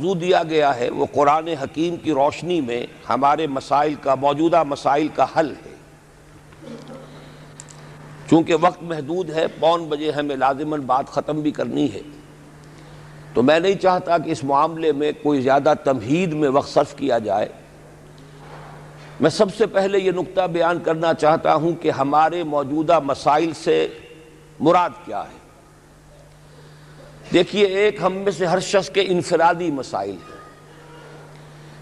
موضوع دیا گیا ہے وہ قرآن حکیم کی روشنی میں ہمارے مسائل کا موجودہ مسائل کا حل ہے۔ چونکہ وقت محدود ہے، 5 بجے ہمیں لازماً بات ختم بھی کرنی ہے، تو میں نہیں چاہتا کہ اس معاملے میں کوئی زیادہ تمہید میں وقت صرف کیا جائے۔ میں سب سے پہلے یہ نقطہ بیان کرنا چاہتا ہوں کہ ہمارے موجودہ مسائل سے مراد کیا ہے۔ دیکھیے، ایک ہم میں سے ہر شخص کے انفرادی مسائل ہیں۔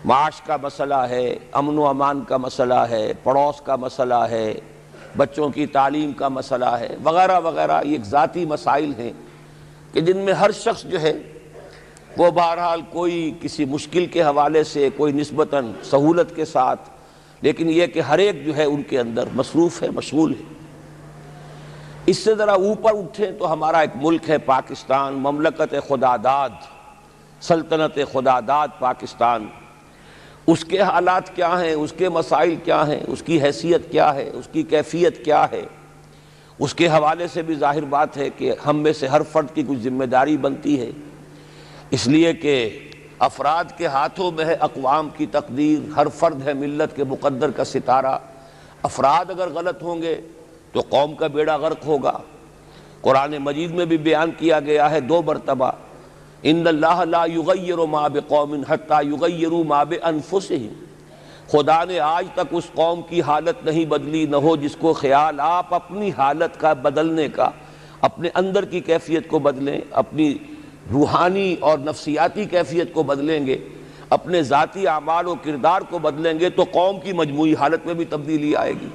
معاش کا مسئلہ ہے، امن و امان کا مسئلہ ہے، پڑوس کا مسئلہ ہے، بچوں کی تعلیم کا مسئلہ ہے، وغیرہ وغیرہ۔ یہ ایک ذاتی مسائل ہیں کہ جن میں ہر شخص جو ہے وہ بہرحال کوئی کسی مشکل کے حوالے سے، کوئی نسبتاً سہولت کے ساتھ، لیکن یہ کہ ہر ایک جو ہے ان کے اندر مصروف ہے، مشغول ہے۔ اس سے ذرا اوپر اٹھیں تو ہمارا ایک ملک ہے پاکستان، مملکت خداداد، سلطنت خداداد پاکستان۔ اس کے حالات کیا ہیں، اس کے مسائل کیا ہیں، اس کی حیثیت کیا ہے، اس کی کیفیت کیا ہے، اس کے حوالے سے بھی ظاہر بات ہے کہ ہم میں سے ہر فرد کی کچھ ذمہ داری بنتی ہے، اس لیے کہ افراد کے ہاتھوں میں ہے اقوام کی تقدیر، ہر فرد ہے ملت کے مقدر کا ستارہ۔ افراد اگر غلط ہوں گے تو قوم کا بیڑا غرق ہوگا۔ قرآن مجید میں بھی بیان کیا گیا ہے 2 مرتبہ، ان اللہ لا یغیر ما بقوم حتی یغیروا ما بانفسہم۔ خدا نے آج تک اس قوم کی حالت نہیں بدلی، نہ ہو جس کو خیال آپ اپنی حالت کا بدلنے کا، اپنے اندر کی کیفیت کو بدلیں، اپنی روحانی اور نفسیاتی کیفیت کو بدلیں گے، اپنے ذاتی اعمال و کردار کو بدلیں گے تو قوم کی مجموعی حالت میں بھی تبدیلی آئے گی۔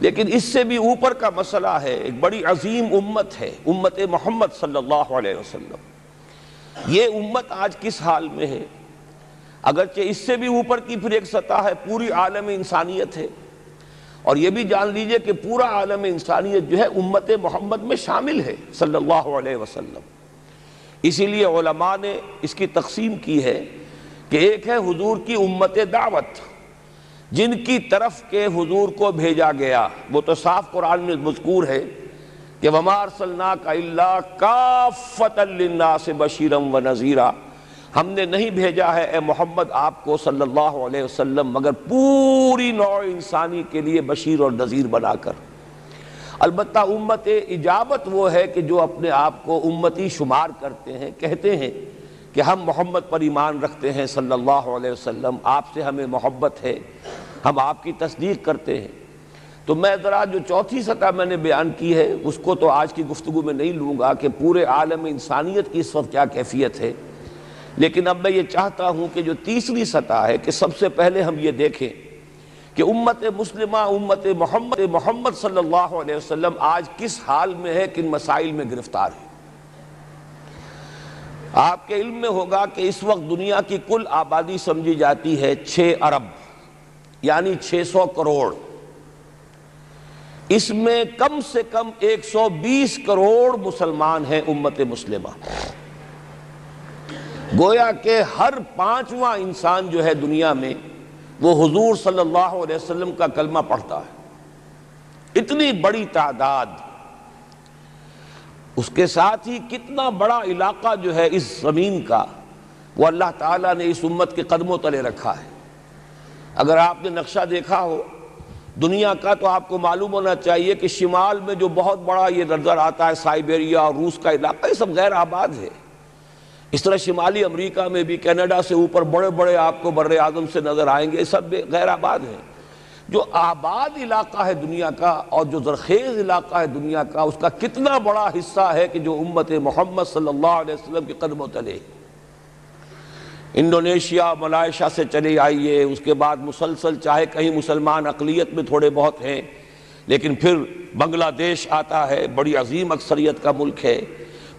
لیکن اس سے بھی اوپر کا مسئلہ ہے، ایک بڑی عظیم امت ہے، امت محمد صلی اللہ علیہ وسلم۔ یہ امت آج کس حال میں ہے؟ اگرچہ اس سے بھی اوپر کی پھر ایک سطح ہے، پوری عالم انسانیت ہے، اور یہ بھی جان لیجئے کہ پورا عالم انسانیت جو ہے امت محمد میں شامل ہے صلی اللہ علیہ وسلم۔ اسی لیے علماء نے اس کی تقسیم کی ہے کہ ایک ہے حضور کی امت دعوت، جن کی طرف کے حضور کو بھیجا گیا، وہ تو صاف قرآن میں مذکور ہے کہ وَمَا أَرْسَلْنَاكَ إِلَّا كَافَّةً لِلنَّاسِ بَشِيرًا وَنَذِيرًا۔ ہم نے نہیں بھیجا ہے اے محمد آپ کو صلی اللہ علیہ وسلم مگر پوری نوع انسانی کے لیے بشیر اور نذیر بنا کر۔ البتہ امت اجابت وہ ہے کہ جو اپنے آپ کو امتی شمار کرتے ہیں، کہتے ہیں کہ ہم محمد پر ایمان رکھتے ہیں صلی اللہ علیہ وسلم، آپ سے ہمیں محبت ہے، ہم آپ کی تصدیق کرتے ہیں۔ تو میں ذرا جو چوتھی سطح میں نے بیان کی ہے اس کو تو آج کی گفتگو میں نہیں لوں گا کہ پورے عالم انسانیت کی اس وقت کیا کیفیت ہے، لیکن اب میں یہ چاہتا ہوں کہ جو تیسری سطح ہے کہ سب سے پہلے ہم یہ دیکھیں کہ امت مسلمہ، امت محمد صلی اللہ علیہ وسلم آج کس حال میں ہے، کن مسائل میں گرفتار ہے۔ آپ کے علم میں ہوگا کہ اس وقت دنیا کی کل آبادی سمجھی جاتی ہے 6 ارب، یعنی 600 کروڑ۔ اس میں کم سے کم 120 کروڑ مسلمان ہیں امت مسلمہ۔ گویا کہ ہر 5واں انسان جو ہے دنیا میں وہ حضور صلی اللہ علیہ وسلم کا کلمہ پڑھتا ہے۔ اتنی بڑی تعداد، اس کے ساتھ ہی کتنا بڑا علاقہ جو ہے اس زمین کا وہ اللہ تعالیٰ نے اس امت کے قدموں تلے رکھا ہے۔ اگر آپ نے نقشہ دیکھا ہو دنیا کا تو آپ کو معلوم ہونا چاہیے کہ شمال میں جو بہت بڑا یہ نظر آتا ہے سائبیریا اور روس کا علاقہ، یہ سب غیر آباد ہے۔ اس طرح شمالی امریکہ میں بھی کینیڈا سے اوپر بڑے بڑے آپ کو بر اعظم سے نظر آئیں گے، یہ سب غیر آباد ہیں۔ جو آباد علاقہ ہے دنیا کا اور جو زرخیز علاقہ ہے دنیا کا، اس کا کتنا بڑا حصہ ہے کہ جو امت محمد صلی اللہ علیہ وسلم کے قدموں تلے۔ انڈونیشیا، ملائیشیا سے چلے آئیے، اس کے بعد مسلسل چاہے کہیں مسلمان اقلیت میں تھوڑے بہت ہیں، لیکن پھر بنگلہ دیش آتا ہے، بڑی عظیم اکثریت کا ملک ہے۔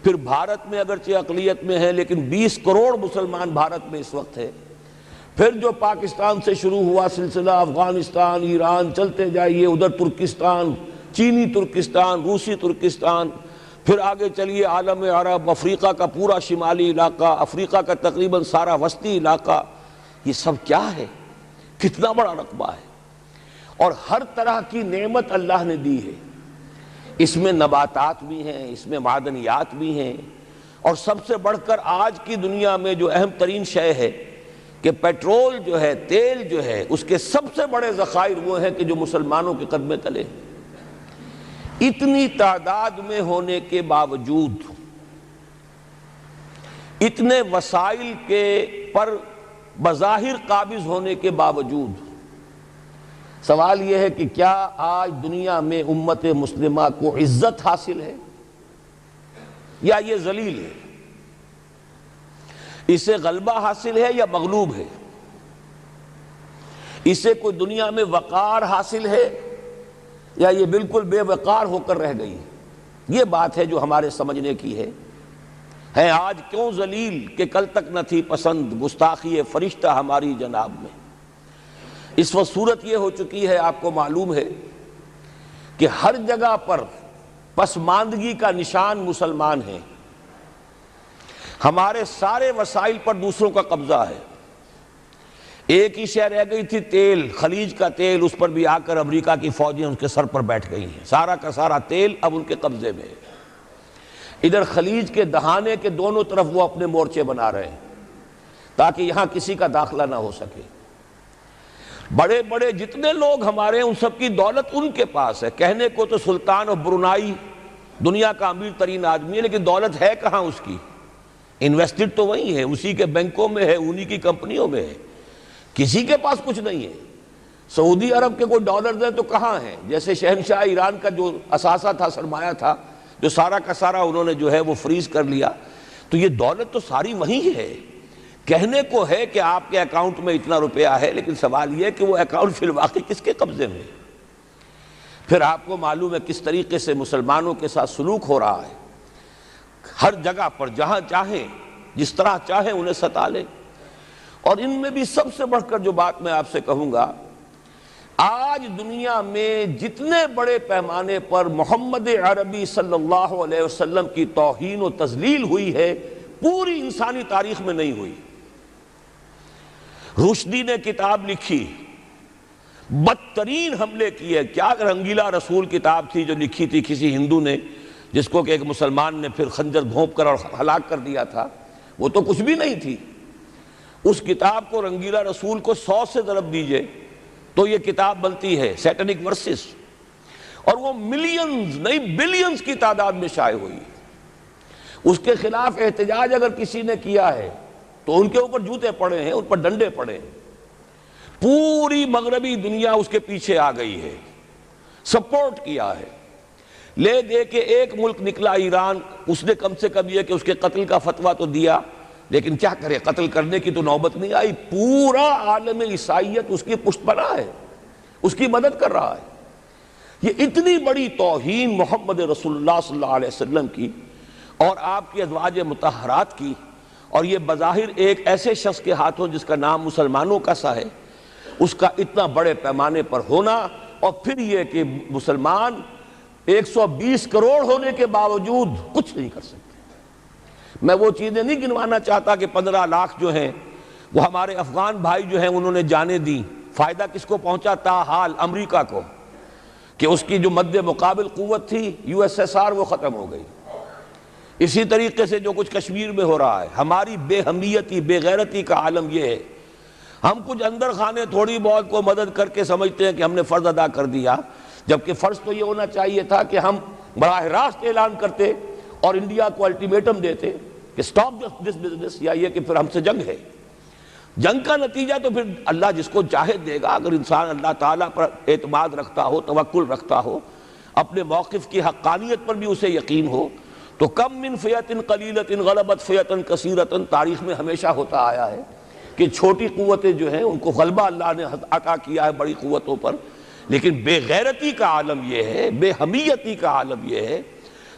پھر بھارت میں اگرچہ اقلیت میں ہے لیکن 20 کروڑ مسلمان بھارت میں اس وقت ہے۔ پھر جو پاکستان سے شروع ہوا سلسلہ، افغانستان، ایران، چلتے جائیے ادھر ترکستان، چینی ترکستان، روسی ترکستان، پھر آگے چلیے عالم عرب، افریقہ کا پورا شمالی علاقہ، افریقہ کا تقریباً سارا وسطی علاقہ، یہ سب کیا ہے؟ کتنا بڑا رقبہ ہے، اور ہر طرح کی نعمت اللہ نے دی ہے۔ اس میں نباتات بھی ہیں، اس میں معدنیات بھی ہیں، اور سب سے بڑھ کر آج کی دنیا میں جو اہم ترین شے ہے کہ پیٹرول جو ہے، تیل جو ہے، اس کے سب سے بڑے ذخائر وہ ہیں کہ جو مسلمانوں کے قدمے تلے ہیں۔ اتنی تعداد میں ہونے کے باوجود، اتنے وسائل کے پر بظاہر قابض ہونے کے باوجود، سوال یہ ہے کہ کیا آج دنیا میں امت مسلمہ کو عزت حاصل ہے یا یہ ذلیل ہے؟ اسے غلبہ حاصل ہے یا مغلوب ہے؟ اسے کوئی دنیا میں وقار حاصل ہے یا یہ بالکل بے وقار ہو کر رہ گئی؟ یہ بات ہے جو ہمارے سمجھنے کی ہے آج کیوں ذلیل کہ کل تک نہ تھی پسند گستاخی فرشتہ ہماری جناب میں۔ اس وقت صورت یہ ہو چکی ہے، آپ کو معلوم ہے کہ ہر جگہ پر پسماندگی کا نشان مسلمان ہیں۔ ہمارے سارے وسائل پر دوسروں کا قبضہ ہے۔ ایک ہی شے رہ گئی تھی، تیل، خلیج کا تیل، اس پر بھی آ کر امریکہ کی فوجیں ان کے سر پر بیٹھ گئی ہیں۔ سارا کا سارا تیل اب ان کے قبضے میں ہے۔ ادھر خلیج کے دہانے کے دونوں طرف وہ اپنے مورچے بنا رہے ہیں تاکہ یہاں کسی کا داخلہ نہ ہو سکے۔ بڑے بڑے جتنے لوگ ہمارے ہیں ان سب کی دولت ان کے پاس ہے۔ کہنے کو تو سلطان آف برونائی دنیا کا امیر ترین آدمی ہے، لیکن دولت ہے کہاں اس کی؟ انویسٹڈ تو وہی ہے، اسی کے بینکوں میں ہے، انہی کی کمپنیوں میں ہے، کسی کے پاس کچھ نہیں ہے۔ سعودی عرب کے کوئی ڈالرز ہیں تو کہاں ہیں؟ جیسے شہنشاہ ایران کا جو اثاثہ تھا، سرمایہ تھا، جو سارا کا سارا انہوں نے جو ہے وہ فریز کر لیا، تو یہ دولت تو ساری وہی ہے۔ کہنے کو ہے کہ آپ کے اکاؤنٹ میں اتنا روپیہ ہے، لیکن سوال یہ ہے کہ وہ اکاؤنٹ فی الواقع کس کے قبضے میں ہے؟ پھر آپ کو معلوم ہے کس طریقے سے مسلمانوں کے ساتھ سلوک ہو رہا ہے۔ ہر جگہ پر جہاں چاہیں، جس طرح چاہیں انہیں ستا لیں۔ اور ان میں بھی سب سے بڑھ کر جو بات میں آپ سے کہوں گا، آج دنیا میں جتنے بڑے پیمانے پر محمد عربی صلی اللہ علیہ وسلم کی توہین و تذلیل ہوئی ہے، پوری انسانی تاریخ میں نہیں ہوئی۔ رشدی نے کتاب لکھی، بدترین حملے کیے۔ کیا رنگیلا رسول کتاب تھی جو لکھی تھی کسی ہندو نے، جس کو کہ ایک مسلمان نے پھر خنجر گھونپ کر اور ہلاک کر دیا تھا، وہ تو کچھ بھی نہیں تھی۔ اس کتاب کو رنگیلا رسول کو 100 سے ضرب دیجئے تو یہ کتاب بنتی ہے، سیٹنک ورسز، اور وہ ملینز نہیں بلینز کی تعداد میں شائع ہوئی۔ اس کے خلاف احتجاج اگر کسی نے کیا ہے تو ان کے اوپر جوتے پڑے ہیں، ان پر ڈنڈے پڑے ہیں۔ پوری مغربی دنیا اس کے پیچھے آ گئی ہے، سپورٹ کیا ہے۔ لے دے کے ایک ملک نکلا ایران، اس نے کم سے کم یہ کہ اس کے قتل کا فتویٰ تو دیا، لیکن کیا کرے، قتل کرنے کی تو نوبت نہیں آئی۔ پورا عالم عیسائیت اس کی پشت پناہ ہے، اس کی مدد کر رہا ہے۔ یہ اتنی بڑی توہین محمد رسول اللہ صلی اللہ علیہ وسلم کی اور آپ کی ازواج مطہرات کی، اور یہ بظاہر ایک ایسے شخص کے ہاتھوں جس کا نام مسلمانوں کا سا ہے، اس کا اتنا بڑے پیمانے پر ہونا، اور پھر یہ کہ مسلمان 120 کروڑ ہونے کے باوجود کچھ نہیں کر سکتے۔ میں وہ چیزیں نہیں گنوانا چاہتا کہ 15 لاکھ جو ہیں وہ ہمارے افغان بھائی جو ہیں انہوں نے جانیں دیں، فائدہ کس کو پہنچا؟ تاحال امریکہ کو، کہ اس کی جو مد مقابل قوت تھی USSR وہ ختم ہو گئی۔ اسی طریقے سے جو کچھ کشمیر میں ہو رہا ہے، ہماری بے حمیتی، بے غیرتی کا عالم یہ ہے۔ ہم کچھ اندر خانے تھوڑی بہت کو مدد کر کے سمجھتے ہیں کہ ہم نے فرض ادا کر دیا، جبکہ فرض تو یہ ہونا چاہیے تھا کہ ہم براہ راست اعلان کرتے اور انڈیا کو الٹیمیٹم دیتے کہ سٹاپ دس بزنس، یا یہ کہ پھر ہم سے جنگ ہے۔ جنگ کا نتیجہ تو پھر اللہ جس کو چاہے دے گا۔ اگر انسان اللہ تعالیٰ پر اعتماد رکھتا ہو، توکل رکھتا ہو، اپنے موقف کی حقانیت پر بھی اسے یقین ہو، تو کم من فیۃ قلیلۃ غلبت فیۃ کثیرۃ، تاریخ میں ہمیشہ ہوتا آیا ہے کہ چھوٹی قوتیں جو ہیں ان کو غلبہ اللہ نے عطا کیا ہے بڑی قوتوں پر۔ لیکن بے غیرتی کا عالم یہ ہے، بے حمیتی کا عالم یہ ہے۔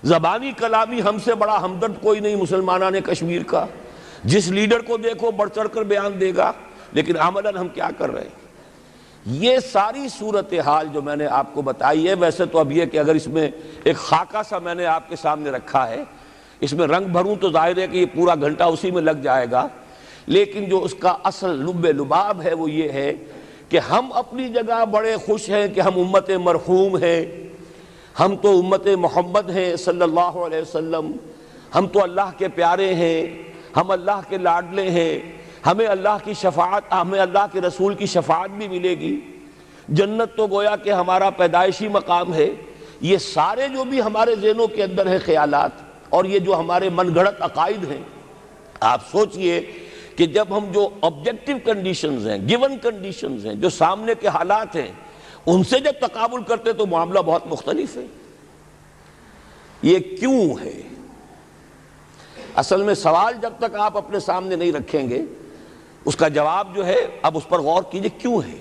زبانی کلامی ہم سے بڑا ہمدرد کوئی نہیں مسلمانان کشمیر کا، جس لیڈر کو دیکھو بڑھ چڑھ کر بیان دے گا، لیکن عملاً ہم کیا کر رہے ہیں؟ یہ ساری صورتحال جو میں نے آپ کو بتائی ہے، ویسے تو اب یہ کہ اگر اس میں ایک خاکہ سا میں نے آپ کے سامنے رکھا ہے، اس میں رنگ بھروں تو ظاہر ہے کہ یہ پورا گھنٹہ اسی میں لگ جائے گا، لیکن جو اس کا اصل لب لباب ہے وہ یہ ہے کہ ہم اپنی جگہ بڑے خوش ہیں کہ ہم امت مرحوم ہیں، ہم تو امت محمد ہیں صلی اللہ علیہ وسلم، ہم تو اللہ کے پیارے ہیں، ہم اللہ کے لاڈلے ہیں، ہمیں اللہ کی شفاعت، ہمیں اللہ کے رسول کی شفاعت بھی ملے گی، جنت تو گویا کہ ہمارا پیدائشی مقام ہے۔ یہ سارے جو بھی ہمارے ذہنوں کے اندر ہیں خیالات، اور یہ جو ہمارے من گھڑت عقائد ہیں، آپ سوچئے کہ جب ہم جو آبجیکٹیو کنڈیشنز ہیں، گیون کنڈیشنز ہیں، جو سامنے کے حالات ہیں، ان سے جب تقابل کرتے تو معاملہ بہت مختلف ہے۔ یہ کیوں ہے؟ اصل میں سوال جب تک آپ اپنے سامنے نہیں رکھیں گے، اس کا جواب جو ہے اب اس پر غور کیجئے، کیوں ہے؟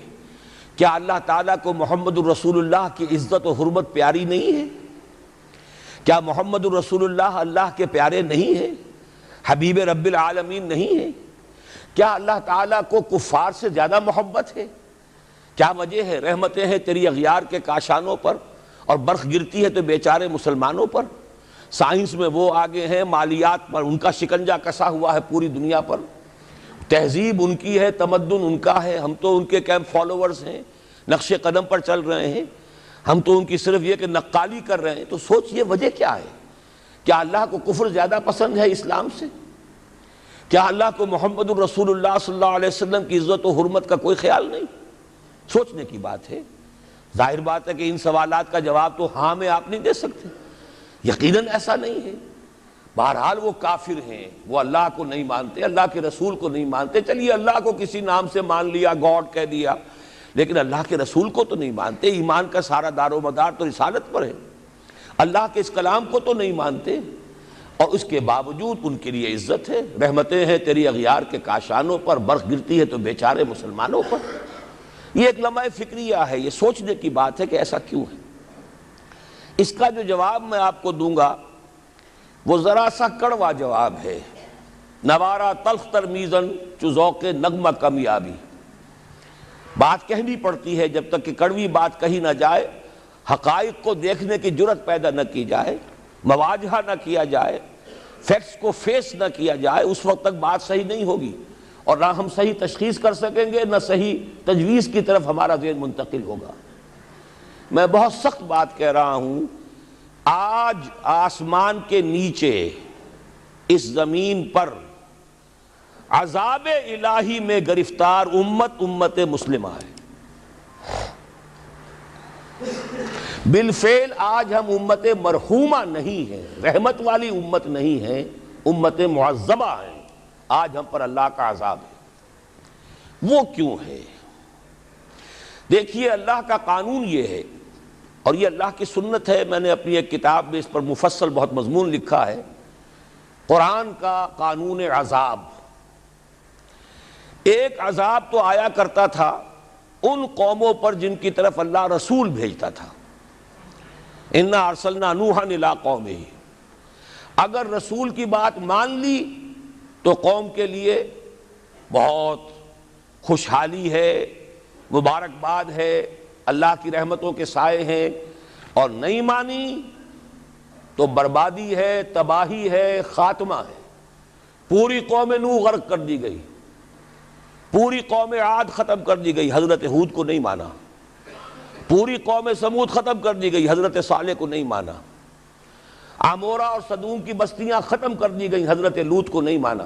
کیا اللہ تعالیٰ کو محمد الرسول اللہ کی عزت و حرمت پیاری نہیں ہے؟ کیا محمد الرسول اللہ اللہ کے پیارے نہیں ہیں؟ حبیب رب العالمین نہیں ہے؟ کیا اللہ تعالیٰ کو کفار سے زیادہ محبت ہے؟ کیا وجہ ہے؟ رحمتیں ہیں تیری اغیار کے کاشانوں پر، اور برف گرتی ہے تو بیچارے مسلمانوں پر۔ سائنس میں وہ آگے ہیں، مالیات پر ان کا شکنجہ کسا ہوا ہے پوری دنیا پر، تہذیب ان کی ہے، تمدن ان کا ہے، ہم تو ان کے کیمپ فالوورز ہیں، نقش قدم پر چل رہے ہیں، ہم تو ان کی صرف یہ کہ نقالی کر رہے ہیں۔ تو سوچئے وجہ کیا ہے؟ کیا اللہ کو کفر زیادہ پسند ہے اسلام سے؟ کیا اللہ کو محمد الرسول اللہ صلی اللہ علیہ وسلم کی عزت و حرمت کا کوئی خیال نہیں؟ سوچنے کی بات ہے۔ ظاہر بات ہے کہ ان سوالات کا جواب تو ہاں میں آپ نہیں دے سکتے، یقیناً ایسا نہیں ہے۔ بہرحال وہ کافر ہیں، وہ اللہ کو نہیں مانتے، اللہ کے رسول کو نہیں مانتے، چلیے اللہ کو کسی نام سے مان لیا، گاڈ کہہ دیا، لیکن اللہ کے رسول کو تو نہیں مانتے۔ ایمان کا سارا دار و مدار تو رسالت پر ہے، اللہ کے اس کلام کو تو نہیں مانتے، اور اس کے باوجود ان کے لیے عزت ہے۔ رحمتیں ہیں تیری اغیار کے کاشانوں پر، برف گرتی ہے تو بیچارے مسلمانوں پر۔ یہ ایک لمحہ فکریہ ہے، یہ سوچنے کی بات ہے کہ ایسا کیوں ہے۔ اس کا جو جواب میں آپ کو دوں گا وہ ذرا سا کڑوا جواب ہے۔ نوارا تلخ ترمیزن چو ذوق نغمہ کمیابی، بات کہنی پڑتی ہے، جب تک کہ کڑوی بات کہی نہ جائے، حقائق کو دیکھنے کی جرت پیدا نہ کی جائے، مواجہہ نہ کیا جائے، فیکٹس کو فیس نہ کیا جائے، اس وقت تک بات صحیح نہیں ہوگی، اور نہ ہم صحیح تشخیص کر سکیں گے، نہ صحیح تجویز کی طرف ہمارا ذہن منتقل ہوگا۔ میں بہت سخت بات کہہ رہا ہوں، آج آسمان کے نیچے اس زمین پر عذاب الہی میں گرفتار امت مسلمہ ہے۔ بالفعل آج ہم امت مرحومہ نہیں ہیں، رحمت والی امت نہیں ہیں، امت معذبہ ہیں۔ آج ہم پر اللہ کا عذاب ہے۔ وہ کیوں ہے؟ دیکھیے، اللہ کا قانون یہ ہے، اور یہ اللہ کی سنت ہے، میں نے اپنی ایک کتاب میں اس پر مفصل بہت مضمون لکھا ہے، قرآن کا قانون عذاب۔ ایک عذاب تو آیا کرتا تھا ان قوموں پر جن کی طرف اللہ رسول بھیجتا تھا، اِنَّا أَرْسَلْنَا نُوحًا إِلَىٰ قَوْمِهِ۔ اگر رسول کی بات مان لی تو قوم کے لیے بہت خوشحالی ہے، مبارکباد ہے، اللہ کی رحمتوں کے سائے ہیں، اور نہیں مانی تو بربادی ہے، تباہی ہے، خاتمہ ہے۔ پوری قوم نوح غرق کر دی گئی، پوری قوم عاد ختم کر دی گئی، حضرت ہود کو نہیں مانا۔ پوری قوم سمود ختم کر دی گئی، حضرت صالح کو نہیں مانا۔ عمورہ اور صدوم کی بستیاں ختم کر دی گئی، حضرت لوط کو نہیں مانا۔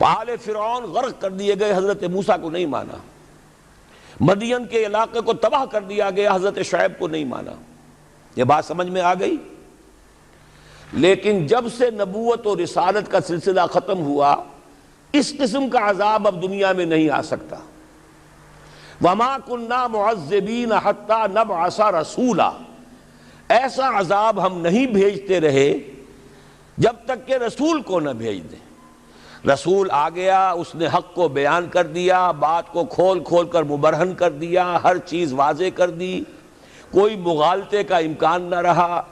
آل فرعون غرق کر دیے گئے، حضرت موسیٰ کو نہیں مانا۔ مدین کے علاقے کو تباہ کر دیا گیا، حضرت شعیب کو نہیں مانا۔ یہ بات سمجھ میں آ گئی؟ لیکن جب سے نبوت اور رسالت کا سلسلہ ختم ہوا، اس قسم کا عذاب اب دنیا میں نہیں آ سکتا۔ وَمَا كُنَّا مُعَذِّبِينَ حَتَّى نَبْعَثَ رَسُولًا، ایسا عذاب ہم نہیں بھیجتے رہے جب تک کہ رسول کو نہ بھیج دیں۔ رسول آ گیا، اس نے حق کو بیان کر دیا، بات کو کھول کھول کر مبرہن کر دیا، ہر چیز واضح کر دی، کوئی مغالطے کا امکان نہ رہا۔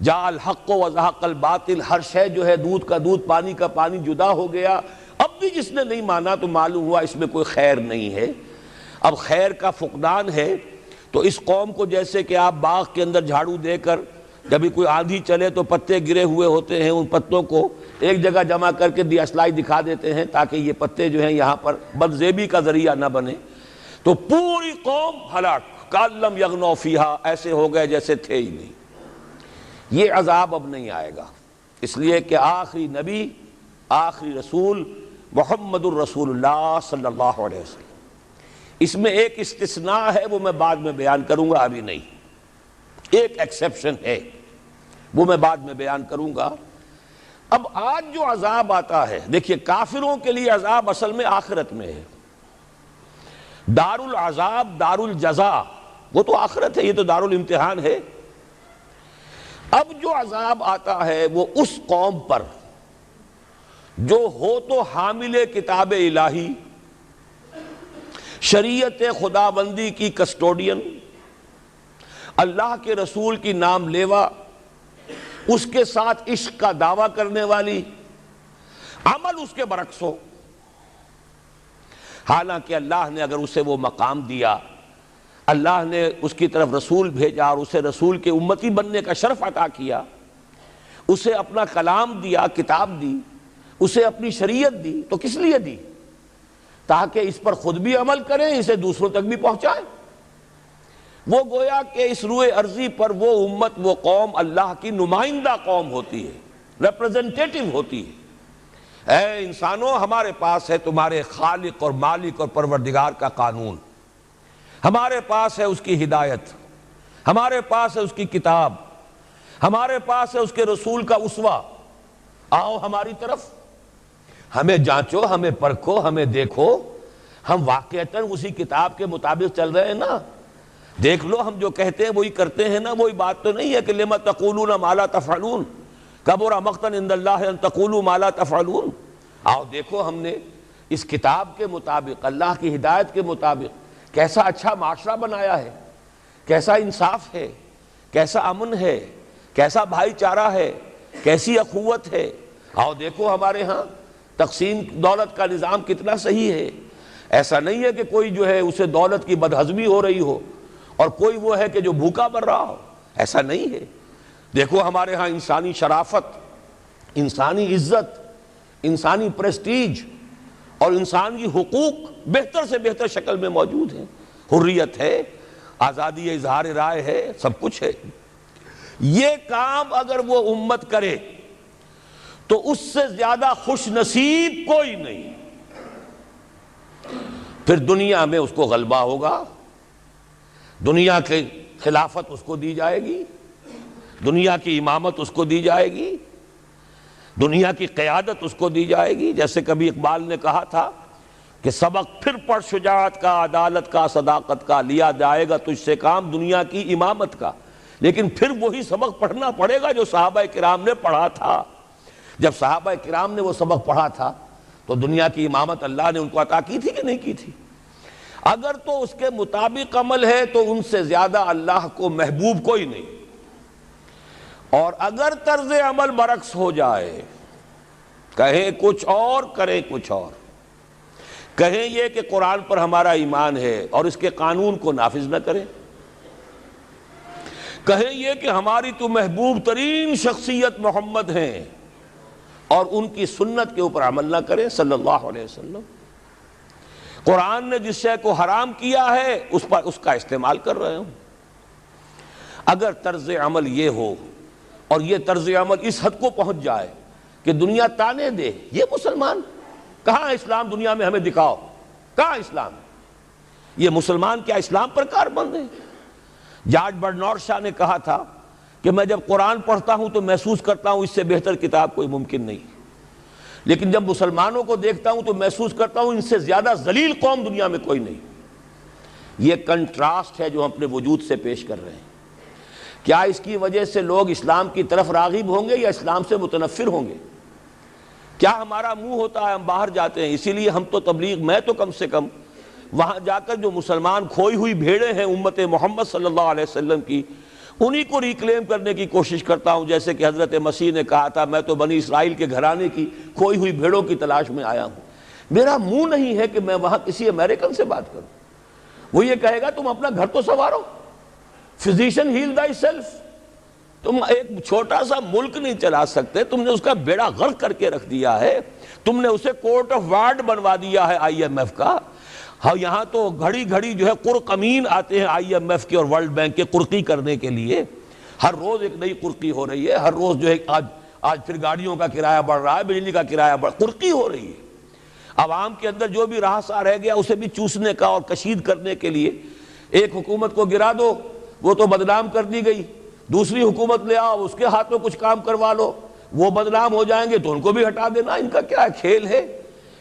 جاء الحق وزهق الباطل، ہر شے جو ہے دودھ کا دودھ، پانی کا پانی جدا ہو گیا۔ اب بھی جس نے نہیں مانا تو معلوم ہوا اس میں کوئی خیر نہیں ہے، اب خیر کا فقدان ہے۔ تو اس قوم کو جیسے کہ آپ باغ کے اندر جھاڑو دے کر جب بھی کوئی آندھی چلے تو پتے گرے ہوئے ہوتے ہیں، ان پتوں کو ایک جگہ جمع کر کے دیاسلائی دکھا دیتے ہیں تاکہ یہ پتے جو ہیں یہاں پر بدزیبی کا ذریعہ نہ بنے، تو پوری قوم ہلاک، کَأَن لَّمْ يَغْنَوْا فِيهَا، ایسے ہو گئے جیسے تھے ہی نہیں۔ یہ عذاب اب نہیں آئے گا، اس لیے کہ آخری نبی، آخری رسول محمد الرسول اللہ صلی اللہ علیہ وسلم۔ اس میں ایک استثناء ہے، وہ میں بعد میں بیان کروں گا، ابھی نہیں۔ ایک ایکسیپشن ہے، وہ میں بعد میں بیان کروں گا۔ اب آج جو عذاب آتا ہے، دیکھیے کافروں کے لیے عذاب اصل میں آخرت میں ہے۔ دار العذاب، دار الجزا، وہ تو آخرت ہے، یہ تو دار الامتحان ہے۔ اب جو عذاب آتا ہے وہ اس قوم پر جو ہو تو حامل کتاب الہی، شریعت خداوندی کی کسٹوڈین، اللہ کے رسول کی نام لیوا، اس کے ساتھ عشق کا دعویٰ کرنے والی، عمل اس کے برعکس ہو۔ حالانکہ اللہ نے اگر اسے وہ مقام دیا، اللہ نے اس کی طرف رسول بھیجا اور اسے رسول کے امتی بننے کا شرف عطا کیا، اسے اپنا کلام دیا، کتاب دی، اسے اپنی شریعت دی، تو کس لیے دی؟ تاکہ اس پر خود بھی عمل کریں، اسے دوسروں تک بھی پہنچائیں۔ وہ گویا کہ اس روئے ارضی پر وہ امت، وہ قوم اللہ کی نمائندہ قوم ہوتی ہے، ریپرزنٹیٹو ہوتی ہے۔ اے انسانوں، ہمارے پاس ہے تمہارے خالق اور مالک اور پروردگار کا قانون، ہمارے پاس ہے اس کی ہدایت، ہمارے پاس ہے اس کی کتاب، ہمارے پاس ہے اس کے رسول کا اسوہ۔ آؤ ہماری طرف، ہمیں جانچو، ہمیں پرکھو، ہمیں دیکھو، ہم واقعتاً اسی کتاب کے مطابق چل رہے ہیں نا؟ دیکھ لو ہم جو کہتے ہیں وہی کرتے ہیں نا؟ وہی بات تو نہیں ہے کہ لِمَ تَقُولُونَ مَا لَا تَفْعَلُونَ کَبُرَ مَقْتًا عِندَ اللَّهِ أَن تَقُولُوا مَا لَا تَفْعَلُونَ۔ آؤ دیکھو ہم نے اس کتاب کے مطابق، اللہ کی ہدایت کے مطابق کیسا اچھا معاشرہ بنایا ہے، کیسا انصاف ہے، کیسا امن ہے، کیسا بھائی چارہ ہے، کیسی اخوت ہے۔ آؤ دیکھو ہمارے ہاں تقسیم دولت کا نظام کتنا صحیح ہے۔ ایسا نہیں ہے کہ کوئی جو ہے اسے دولت کی بدہضمی ہو رہی ہو اور کوئی وہ ہے کہ جو بھوکا مر رہا ہو، ایسا نہیں ہے۔ دیکھو ہمارے ہاں انسانی شرافت، انسانی عزت، انسانی پریسٹیج اور انسانی حقوق بہتر سے بہتر شکل میں موجود ہیں۔ حریت ہے، آزادی اظہار رائے ہے، سب کچھ ہے۔ یہ کام اگر وہ امت کرے تو اس سے زیادہ خوش نصیب کوئی نہیں۔ پھر دنیا میں اس کو غلبہ ہوگا، دنیا کی خلافت اس کو دی جائے گی، دنیا کی امامت اس کو دی جائے گی، دنیا کی قیادت اس کو دی جائے گی۔ جیسے کبھی اقبال نے کہا تھا کہ سبق پھر پڑھ شجاعت کا، عدالت کا، صداقت کا، لیا جائے گا تجھ سے کام دنیا کی امامت کا۔ لیکن پھر وہی سبق پڑھنا پڑے گا جو صحابہ کرام نے پڑھا تھا۔ جب صحابہ کرام نے وہ سبق پڑھا تھا تو دنیا کی امامت اللہ نے ان کو عطا کی تھی کہ نہیں کی تھی؟ اگر تو اس کے مطابق عمل ہے تو ان سے زیادہ اللہ کو محبوب کوئی نہیں، اور اگر طرز عمل برعکس ہو جائے، کہیں کچھ اور کریں کچھ اور، کہیں یہ کہ قرآن پر ہمارا ایمان ہے اور اس کے قانون کو نافذ نہ کریں، کہیں یہ کہ ہماری تو محبوب ترین شخصیت محمد ہیں اور ان کی سنت کے اوپر عمل نہ کریں صلی اللہ علیہ وسلم، قرآن نے جس شے کو حرام کیا ہے اس پر اس کا استعمال کر رہے ہوں۔ اگر طرز عمل یہ ہو اور یہ طرز عمل اس حد کو پہنچ جائے کہ دنیا تانے دے یہ مسلمان، کہاں اسلام دنیا میں ہمیں دکھاؤ، کہاں اسلام؟ یہ مسلمان کیا اسلام پر کاربند ہیں؟ جارج برنارڈ شاہ نے کہا تھا کہ میں جب قرآن پڑھتا ہوں تو محسوس کرتا ہوں اس سے بہتر کتاب کوئی ممکن نہیں، لیکن جب مسلمانوں کو دیکھتا ہوں تو محسوس کرتا ہوں ان سے زیادہ ذلیل قوم دنیا میں کوئی نہیں۔ یہ کنٹراسٹ ہے جو ہم اپنے وجود سے پیش کر رہے ہیں۔ کیا اس کی وجہ سے لوگ اسلام کی طرف راغب ہوں گے یا اسلام سے متنفر ہوں گے؟ کیا ہمارا منہ ہوتا ہے ہم باہر جاتے ہیں؟ اسی لیے ہم تو تبلیغ، میں تو کم سے کم وہاں جا کر جو مسلمان کھوئی ہوئی بھیڑیں ہیں امت محمد صلی اللہ علیہ وسلم کی، انہی کو ریکلیم کرنے کی کوشش کرتا ہوں، جیسے کہ حضرت مسیح نے کہا تھا میں تو بنی اسرائیل کے گھرانے کی کھوئی ہوئی بھیڑوں کی تلاش میں آیا ہوں۔ میرا منہ نہیں ہے کہ میں وہاں کسی امریکن سے بات کروں، وہ یہ کہے گا تم اپنا گھر تو سنوارو، فزیشن ہیل تھائی سیلف۔ تم ایک چھوٹا سا ملک نہیں چلا سکتے، تم نے اس کا بیڑا غرق کر کے رکھ دیا ہے، تم نے اسے کورٹ آف وارڈ بنوا دیا ہے IMF کا۔ ہاں یہاں تو گھڑی گھڑی جو ہے قرقمین آتے ہیں IMF کے اور ورلڈ بینک کے قرقی کرنے کے لیے، ہر روز ایک نئی قرقی ہو رہی ہے، ہر روز جو ہے آج پھر گاڑیوں کا کرایہ بڑھ رہا ہے، بجلی کا کرایہ قرقی ہو رہی ہے۔ عوام کے اندر جو بھی رہا رہ گیا اسے بھی چوسنے کا اور کشید کرنے کے لیے ایک حکومت کو گرا دو، وہ تو بدنام کر دی گئی، دوسری حکومت لے آؤ، اس کے ہاتھ میں کچھ کام کروا لو، وہ بدنام ہو جائیں گے تو ان کو بھی ہٹا دینا۔ ان کا کیا کھیل ہے؟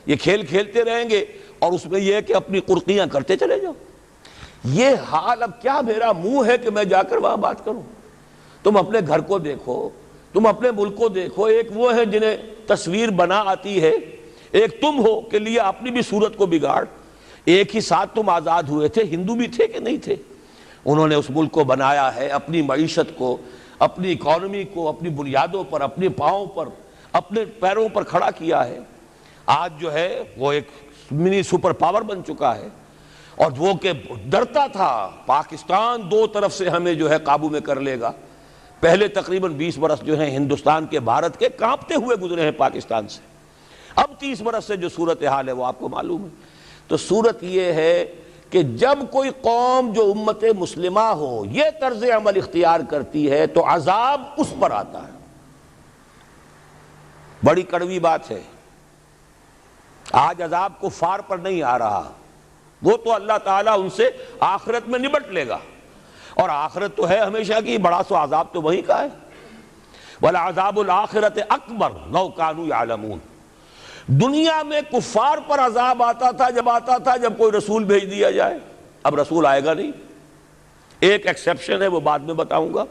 یہ کھیل کھیلتے رہیں گے اور اس میں یہ ہے کہ اپنی قرقیاں کرتے چلے جاؤ۔ یہ حال اب کیا میرا منہ ہے کہ میں جا کر وہاں بات کروں؟ تم اپنے گھر کو دیکھو، تم اپنے ملک کو دیکھو، ایک وہ ہے جنہیں تصویر بنا آتی ہے، ایک تم ہو کہ لیے اپنی بھی صورت کو بگاڑ۔ ایک ہی ساتھ تم آزاد ہوئے تھے، ہندو بھی تھے کہ نہیں تھے؟ انہوں نے اس ملک کو بنایا ہے، اپنی معیشت کو، اپنی اکانومی کو اپنی بنیادوں پر، اپنے پاؤں پر، اپنے پیروں پر کھڑا کیا ہے۔ آج جو ہے وہ ایک منی سپر پاور بن چکا ہے، اور وہ کہ ڈرتا تھا پاکستان دو طرف سے ہمیں جو ہے قابو میں کر لے گا۔ پہلے تقریباً 20 برس جو ہیں ہندوستان کے، بھارت کے کانپتے ہوئے گزرے ہیں پاکستان سے، اب 30 برس سے جو صورتحال ہے وہ آپ کو معلوم ہے۔ تو صورت یہ ہے کہ جب کوئی قوم جو امت مسلمہ ہو یہ طرز عمل اختیار کرتی ہے تو عذاب اس پر آتا ہے۔ بڑی کڑوی بات ہے، آج عذاب کفار پر نہیں آ رہا، وہ تو اللہ تعالیٰ ان سے آخرت میں نبٹ لے گا، اور آخرت تو ہے ہمیشہ کی، بڑا سو عذاب تو وہی کا ہے۔ وَلَعَذَابُ الْآخِرَةِ أَكْبَرُ لَوْ كَانُوا يَعْلَمُونَ۔ دنیا میں کفار پر عذاب آتا تھا جب کوئی رسول بھیج دیا جائے، اب رسول آئے گا نہیں، ایک ایکسیپشن ہے وہ بعد میں بتاؤں گا،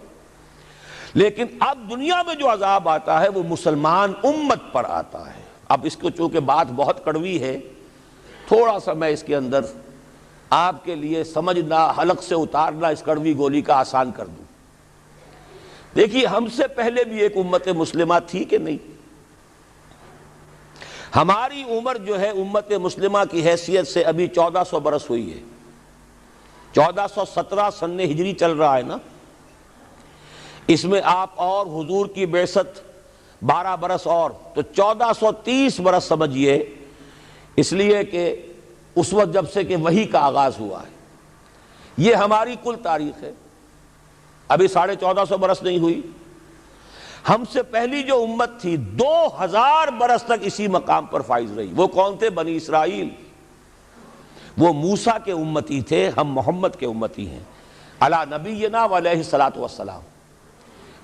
لیکن اب دنیا میں جو عذاب آتا ہے وہ مسلمان امت پر آتا ہے۔ اب اس کو چونکہ بات بہت کڑوی ہے، تھوڑا سا میں اس کے اندر آپ کے لیے سمجھنا، حلق سے اتارنا اس کڑوی گولی کا آسان کر دوں۔ دیکھیے، ہم سے پہلے بھی ایک امت مسلمہ تھی کہ نہیں؟ ہماری عمر جو ہے امت مسلمہ کی حیثیت سے ابھی 1400 برس ہوئی ہے، 1417 سن ہجری چل رہا ہے نا، اس میں آپ اور حضور کی بعثت 12 برس اور، تو 1430 برس سمجھیے، اس لیے کہ اس وقت جب سے کہ وحی کا آغاز ہوا ہے، یہ ہماری کل تاریخ ہے، ابھی 1450 برس نہیں ہوئی۔ ہم سے پہلی جو امت تھی 2000 برس تک اسی مقام پر فائز رہی۔ وہ کون تھے؟ بنی اسرائیل، وہ موسیٰ کے امتی تھے، ہم محمد کے امتی ہیں علی نبینا و علیہ الصلوۃ والسلام۔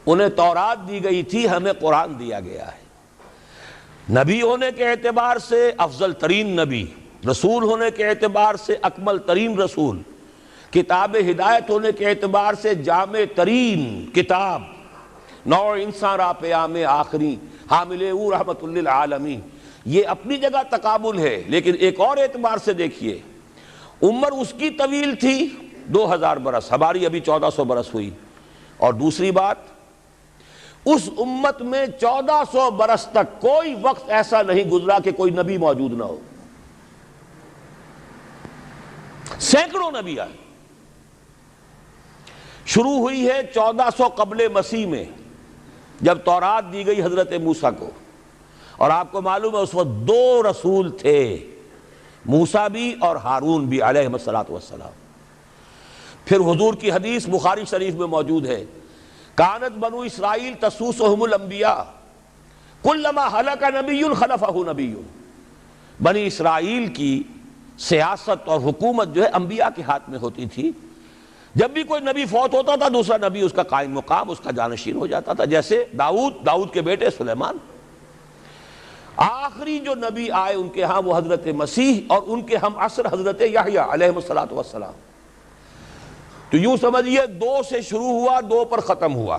انہیں تورات دی گئی تھی، ہمیں قرآن دیا گیا ہے۔ نبی ہونے کے اعتبار سے افضل ترین نبی، رسول ہونے کے اعتبار سے اکمل ترین رسول، کتاب ہدایت ہونے کے اعتبار سے جامع ترین کتاب، نوع انسان را پیام آخری، حامل او رحمت للعالمین۔ یہ اپنی جگہ تقابل ہے، لیکن ایک اور اعتبار سے دیکھیے، عمر اس کی طویل تھی 2000 برس، ہماری ابھی 1400 برس ہوئی۔ اور دوسری بات، اس امت میں 1400 برس تک کوئی وقت ایسا نہیں گزرا کہ کوئی نبی موجود نہ ہو، سینکڑوں نبی آئے۔ شروع ہوئی ہے 1400 قبل مسیح میں، جب تورات دی گئی حضرت موسیٰ کو، اور آپ کو معلوم ہے اس وقت 2 رسول تھے، موسیٰ بھی اور ہارون بھی علیہ السلام۔ پھر حضور کی حدیث بخاری شریف میں موجود ہے، کانت بنو اسرائیل تسوسہم الانبیاء کلما ہلک نبی خلفہ نبی۔ بنی اسرائیل کی سیاست اور حکومت جو ہے انبیاء کے ہاتھ میں ہوتی تھی، جب بھی کوئی نبی فوت ہوتا تھا دوسرا نبی اس کا قائم مقام، اس کا جانشین ہو جاتا تھا، جیسے داؤد کے بیٹے سلیمان۔ آخری جو نبی آئے ان کے ہاں وہ حضرت مسیح، اور ان کے ہم عصر حضرت یحییٰ علیہ السلام۔ تو یوں سمجھیے 2 سے شروع ہوا، 2 پر ختم ہوا،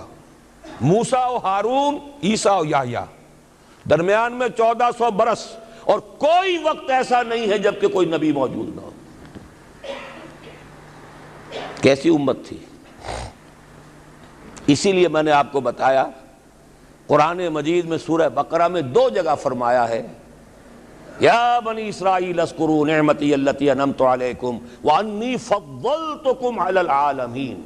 موسیٰ و ہارون، عیسیٰ و یحییٰ، درمیان میں 1400 برس، اور کوئی وقت ایسا نہیں ہے جب کہ کوئی نبی موجود نہ ہو۔ کیسی امت تھی! اسی لیے میں نے آپ کو بتایا، قرآن مجید میں سورہ بقرہ میں 2 جگہ فرمایا ہے، یا بنی اسرائیل اذکروا نعمتی التی انعمت علیکم وانی فضلتکم علی العالمین۔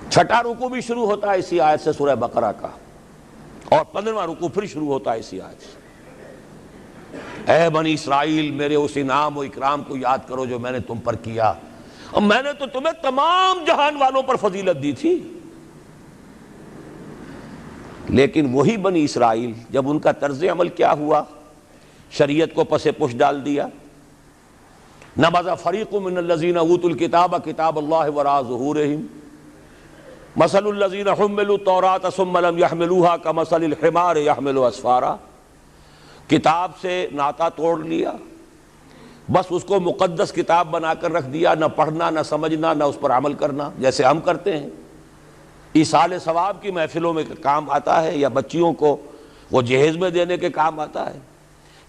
چھٹا رکوع بھی شروع ہوتا ہے اسی آیت سے سورہ بقرہ کا، اور 15واں رکوع پھر شروع ہوتا ہے اسی آیت سے۔ اے بنی اسرائیل، میرے اس انعام و اکرام کو یاد کرو جو میں نے تم پر کیا، اور میں نے تو تمہیں تمام جہان والوں پر فضیلت دی تھی۔ لیکن وہی بنی اسرائیل جب ان کا طرز عمل کیا ہوا، شریعت کو پس پش ڈال دیا، نبذ فریق من الذین اوتوا الکتاب کتاب اللہ وراء ظہورہم مثل الذین حملوا التوراۃ ثم لم يحملوها کمثل الحمار يحمل اسفارا، کتاب سے ناطہ توڑ لیا، بس اس کو مقدس کتاب بنا کر رکھ دیا، نہ پڑھنا نہ سمجھنا نہ اس پر عمل کرنا، جیسے ہم کرتے ہیں۔ ایصال ثواب کی محفلوں میں کام آتا ہے، یا بچیوں کو وہ جہیز میں دینے کے کام آتا ہے،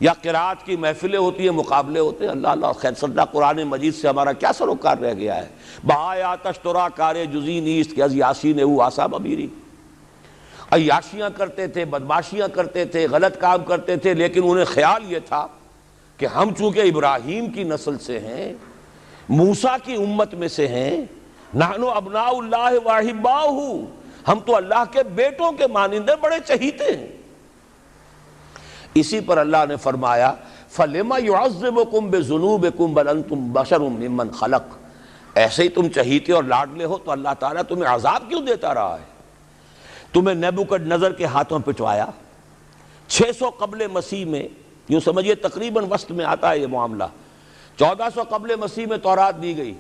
یا قرات کی محفلیں ہوتی ہیں، مقابلے ہوتے ہیں۔ اللہ اللہ خیر صدہ قرآن مجید سے ہمارا کیا سروکار رہ گیا ہے۔ بہائے آتش ترا کار جزی نیست کہ از یاسین او آسا بمیری، عیاشیاں کرتے تھے، بدماشیاں کرتے تھے، غلط کام کرتے تھے، لیکن انہیں خیال یہ تھا کہ ہم چونکہ ابراہیم کی نسل سے ہیں، موسیٰ کی امت میں سے ہیں، نحن ابناء اللہ واحباؤہ، ہم تو اللہ کے بیٹوں کے مانند ہیں، بڑے چہیتے ہیں۔ اسی پر اللہ نے فرمایا فَلِمَ يُعَذِّبُكُمْ بِذُنُوبِكُمْ بَلْ أَنْتُمْ بَشَرٌ مِّمَّنْ خَلَقَ، ایسے ہی تم چہیتے اور لاڈلے ہو تو اللہ تعالیٰ تمہیں عذاب کیوں دیتا رہا ہے؟ تمہیں نیبوکڈ نظر کے ہاتھوں پٹوایا 600 قبل مسیح میں، یوں سمجھیے تقریباً وسط میں آتا ہے یہ معاملہ، 1400 قبل مسیح میں تورات دی گئی،